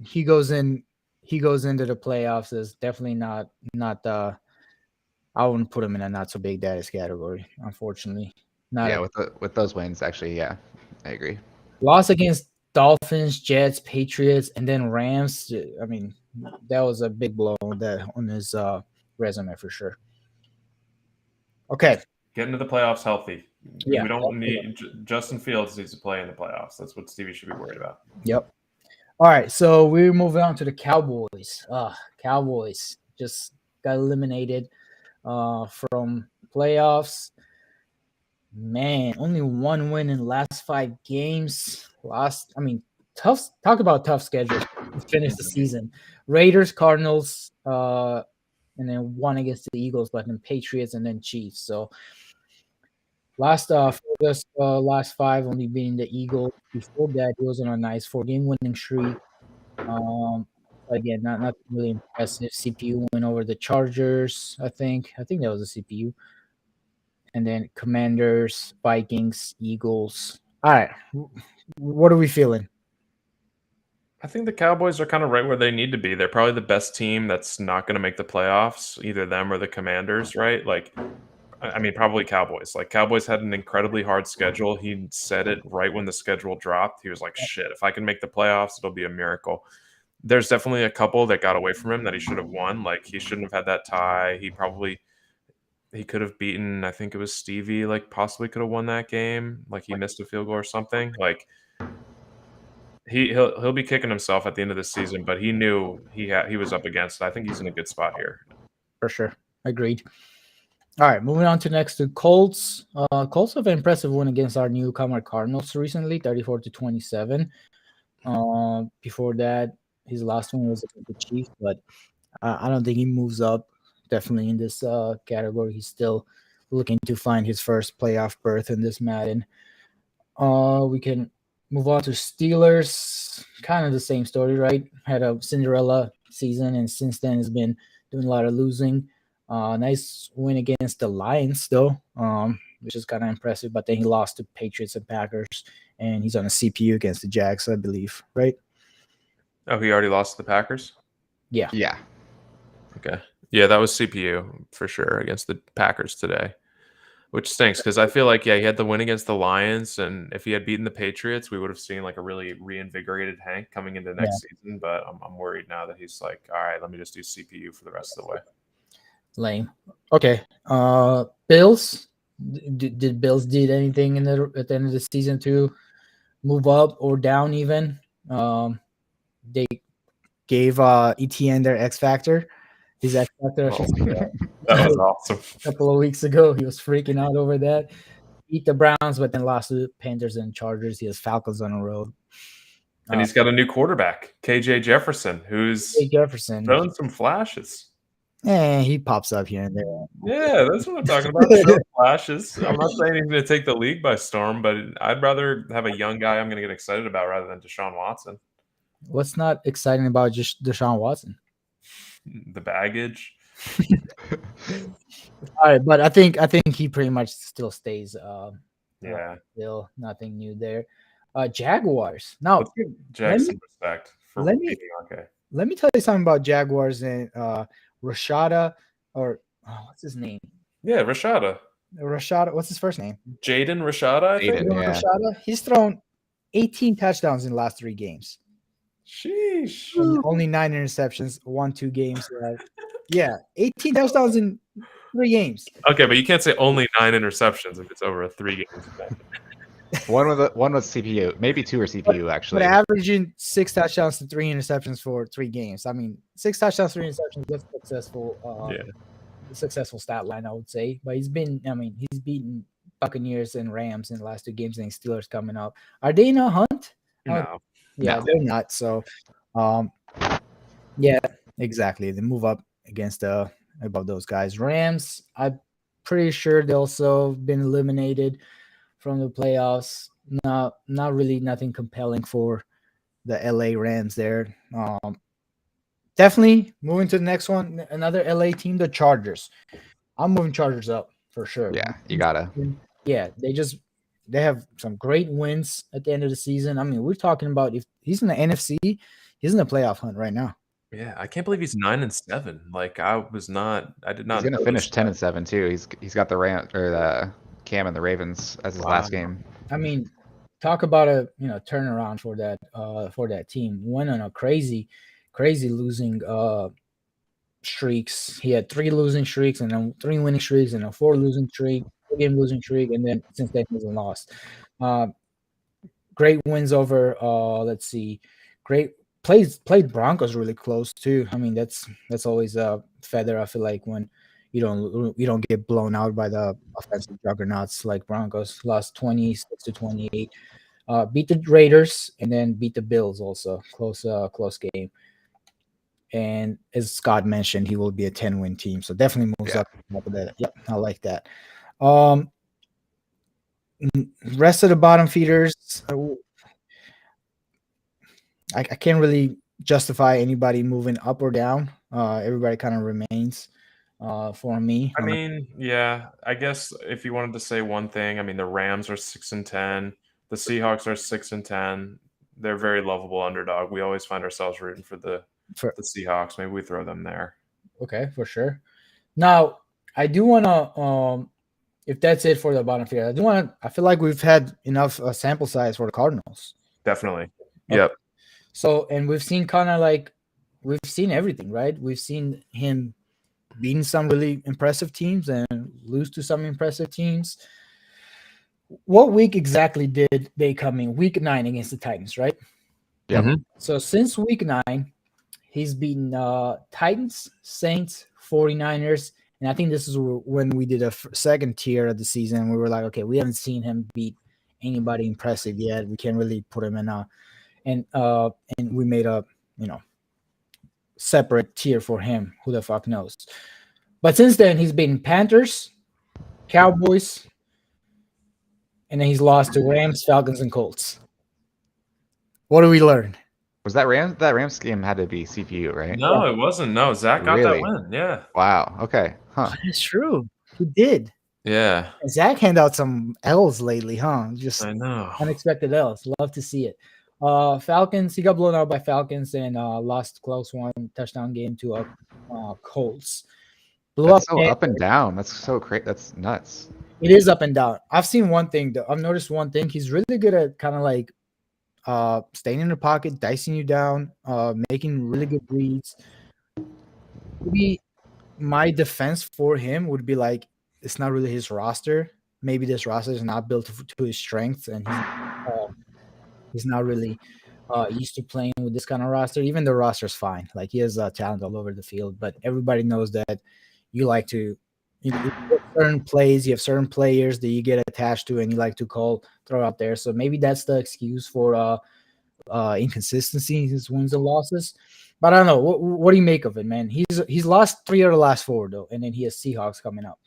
he goes into the playoffs as definitely not I wouldn't put him in a not so big daddies category, unfortunately. With those wins, actually, yeah, I agree. Loss against Dolphins, Jets, Patriots, and then Rams. I mean, that was a big blow on his resume for sure. Okay. Get into the playoffs healthy. Yeah. We don't need Justin Fields needs to play in the playoffs. That's what Stevie should be worried about. Yep. All right, so we're moving on to the Cowboys. Cowboys just got eliminated from playoffs. Man, only 1 win in the last 5 games. Tough. Talk about tough schedule to finish the season. Raiders, Cardinals, and then 1 against the Eagles, but then Patriots and then Chiefs. So last 5 only beating the Eagles. Before that, he was on a nice 4-game winning streak. Again, not really impressive. CPU win over the Chargers. I think that was a CPU. And then Commanders, Vikings, Eagles. All right, what are we feeling? I think the Cowboys are kind of right where they need to be. They're probably the best team that's not going to make the playoffs, either them or the Commanders, right? Like, I mean, probably Cowboys. Like, Cowboys had an incredibly hard schedule. He said it right when the schedule dropped. He was like, shit, if I can make the playoffs, it'll be a miracle. There's definitely a couple that got away from him that he should have won. Like, he shouldn't have had that tie. He probably he could have beaten, I think it was Stevie, like possibly could have won that game. Like he missed a field goal or something. Like he'll be kicking himself at the end of the season, but he knew he was up against it. I think he's in a good spot here. For sure. Agreed. All right, moving on to next to Colts. Colts have an impressive win against our newcomer Cardinals recently, 34-27. Before that, his last one was against the Chiefs, but I don't think he moves up. Definitely in this category, he's still looking to find his first playoff berth in this Madden. We can move on to Steelers. Kind of the same story, right? Had a Cinderella season, and since then has been doing a lot of losing. Nice win against the Lions, though, which is kind of impressive. But then he lost to Patriots and Packers, and he's on a CPU against the Jags, I believe, right? Oh, he already lost to the Packers? Yeah. Yeah. Okay. Yeah, that was CPU for sure against the Packers today, which stinks because I feel like, yeah, he had the win against the Lions, and if he had beaten the Patriots, we would have seen like a really reinvigorated Hank coming into next season. But I'm worried now that he's like, all right, let me just do CPU for the rest of the way. Lame. Okay. Bills. Did Bills did anything at the end of the season to move up or down even? They gave ETN their X Factor. His X Factor. That was awesome. A couple of weeks ago, he was freaking out over that. Beat the Browns, but then lost to the Panthers and Chargers. He has Falcons on the road. And he's got a new quarterback, KJ Jefferson, who's shown some flashes. He pops up here and there. Yeah, that's what I'm talking about. Show flashes. I'm not saying he's going to take the league by storm, but I'd rather have a young guy I'm going to get excited about rather than Deshaun Watson. What's not exciting about just Deshaun Watson? The baggage. All right, but I think he pretty much still stays. Yeah, still nothing new there. Jaguars. Now, let's give Jag some respect for let me tell you something about Jaguars and Rashada, or what's his name? Yeah, Rashada. What's his first name? Jaden Rashada, I think. Yeah. Rashada. He's thrown 18 touchdowns in the last 3 games. Sheesh. And only 9 interceptions, 1-2 games. Yeah, 18 touchdowns in 3 games. Okay, but you can't say only 9 interceptions if it's over a 3 games. One was CPU, maybe 2 are CPU actually. But averaging 6 touchdowns to 3 interceptions for 3 games. I mean, 6 touchdowns, 3 interceptions. That's successful stat line, I would say. But he's beaten Buccaneers and Rams in the last 2 games, and Steelers coming up. Are they in a hunt? No. Yeah, they're not. So, yeah, exactly. They move up against above those guys. Rams, I'm pretty sure they also been eliminated from the playoffs. Not really nothing compelling for the LA Rams there. Definitely moving to the next one. Another LA team, the Chargers. I'm moving Chargers up for sure. Yeah, you gotta. Yeah, they have some great wins at the end of the season. I mean, we're talking about if he's in the NFC, he's in the playoff hunt right now. Yeah, I can't believe he's 9-7. Like I did not. He's gonna finish 10-7 too. He's got the Cam and the Ravens as his last game. I mean, talk about a turnaround for that team. Went on a crazy losing streaks. He had 3 losing streaks and then 3 winning streaks and a 4 losing streak, 4-game losing streak, and then since then he hasn't lost. Great wins over. Let's see, great played Broncos really close too. I mean, that's always a feather. I feel like when you don't get blown out by the offensive juggernauts like Broncos. Lost 26-28. Beat the Raiders and then beat the Bills also. Close game. And as Scott mentioned, he will be a 10-win team. So definitely moves up of that. Yep, I like that. Rest of the bottom feeders, I can't really justify anybody moving up or down. Everybody kind of remains for me. I mean, yeah, I guess if you wanted to say one thing, I mean, the Rams are 6-10. The Seahawks are 6-10. They're very lovable underdog. We always find ourselves rooting for the Seahawks. Maybe we throw them there. Okay, for sure. Now, I do want to, if that's it for the bottom feeder, I feel like we've had enough sample size for the Cardinals. Definitely. Okay. Yep. So, and we've seen we've seen everything, right? We've seen him beating some really impressive teams and lose to some impressive teams. What week exactly did they come in? Week 9 against the Titans, right? Yep. Mhm. So since week 9, he's beaten Titans, Saints, 49ers, and I think this is when we did a second tier of the season. We were like, okay, we haven't seen him beat anybody impressive yet. We can't really put him in and we made a separate tier for him. Who the fuck knows? But since then, he's beaten Panthers, Cowboys, and then he's lost to Rams, Falcons, and Colts. What do we learn? Was that Rams? That Rams game had to be CPU, right? No, it wasn't. No, Zach got that Really? win. Yeah. Wow. Okay. Huh. That's true. He did. Yeah. And Zach handed out some L's lately, huh? Just I know. unexpected L's. Love to see it. Falcons, he got blown out by Falcons and lost close one touchdown game to Colts. That's so up and down. That's so crazy. That's nuts. It is up and down. I've seen one thing though. I've noticed one thing. He's really good at kind of like staying in the pocket, dicing you down, making really good reads. Maybe my defense for him would be like, it's not really his roster. Maybe this roster is not built to his strengths, and he's not really used to playing with this kind of roster. Even the roster's fine. Like, he has talent all over the field, but everybody knows that you like to you have certain plays, you have certain players that you get attached to, and you like to throw out there. So maybe that's the excuse for inconsistency, his wins and losses. But I don't know. What do you make of it, man? He's lost 3 of the last 4 though, and then he has Seahawks coming up.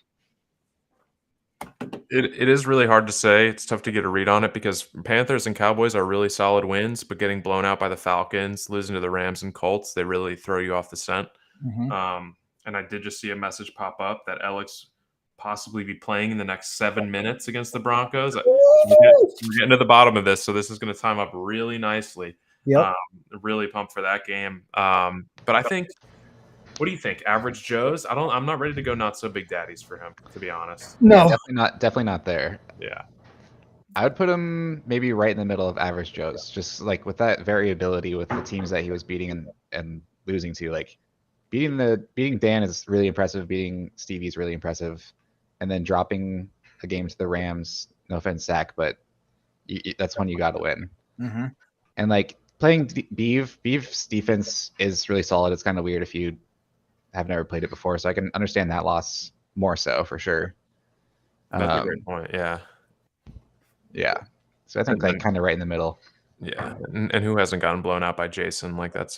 It is really hard to say. It's tough to get a read on it because Panthers and Cowboys are really solid wins, but getting blown out by the Falcons, losing to the Rams and Colts, they really throw you off the scent. Mm-hmm. And I did just see a message pop up that Alex possibly be playing in the next 7 minutes against the Broncos. We're getting to the bottom of this, so this is going to time up really nicely. Yep. Really pumped for that game. But I think, what do you think? Average Joes? I'm not ready to go not so big daddies for him, to be honest. No. Yeah, definitely not there. Yeah. I would put him maybe right in the middle of average Joes, just like with that variability with the teams that he was beating and losing to. Like beating Dan is really impressive, beating Stevie is really impressive, and then dropping a game to the Rams. No offense, Zach, but that's one you got to win. Mm-hmm. And like playing Beef's defense is really solid. It's kind of weird if you have never played it before, so I can understand that loss more so for sure. That's a great point. Yeah. Yeah. So I think like kind of right in the middle. Yeah. And who hasn't gotten blown out by Jason? Like that's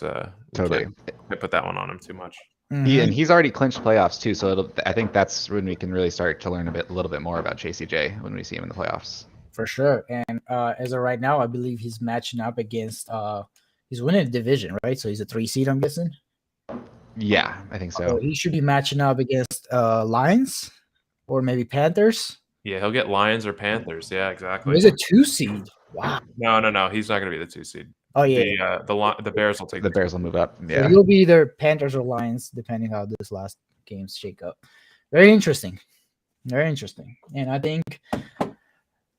totally. I put that one on him too much. Mm-hmm. And he's already clinched playoffs too, so I think that's when we can really start to learn a little bit more about JCJ when we see him in the playoffs. For sure. And as of right now, I believe he's matching up against he's winning the division, right? So he's a 3 seed, I'm guessing. Yeah, I think so. So he should be matching up against Lions or maybe Panthers. Yeah, he'll get Lions or Panthers. Yeah, exactly. He's a 2 seed. Wow. No. He's not going to be the 2 seed. Oh yeah. The Bears will take the Bears will move up. So Yeah. he'll be either Panthers or Lions, depending how this last games shake up. Very interesting. Very interesting. And I think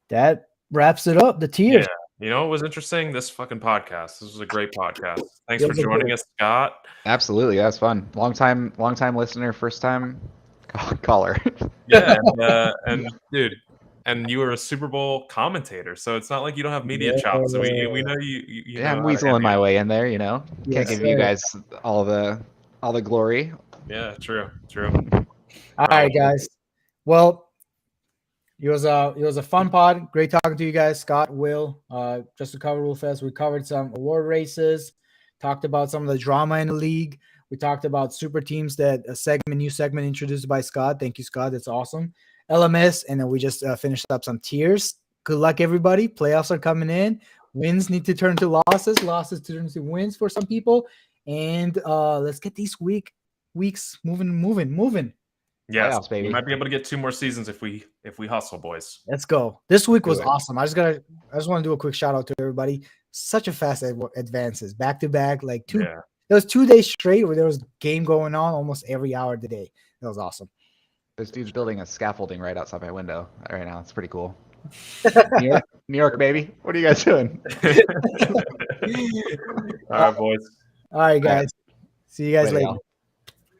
that wraps it up. The tiers. Yeah. You know what was interesting? This fucking podcast. This was a great podcast. Thanks for joining us, Scott. Absolutely, that was fun. Long time listener, first time caller. Yeah, and dude, and you were a Super Bowl commentator, so it's not like you don't have media chops. So we know you. Yeah, I'm weaseling my way in there. Can't give you guys all the glory. Yeah, true. All right, guys. Well, it was a fun pod. Great talking to you guys, Scott, Will. Just to cover real fast, we covered some award races, talked about some of the drama in the league. We talked about super teams new segment introduced by Scott. Thank you, Scott. That's awesome. LMS, and then we just finished up some tiers. Good luck, everybody. Playoffs are coming in. Wins need to turn to losses. Losses turn to wins for some people. And let's get these weeks moving. Yes, playoffs, baby. We might be able to get 2 more seasons if we hustle, boys. Let's go. This week was awesome. I just want to do a quick shout out to everybody. Such a fast advances, back to back, like 2. Yeah. There was 2 days straight where there was game going on almost every hour of the day. That was awesome. This dude's building a scaffolding right outside my window right now. It's pretty cool. New York, baby. What are you guys doing? All right, boys. All right, guys. See you guys later.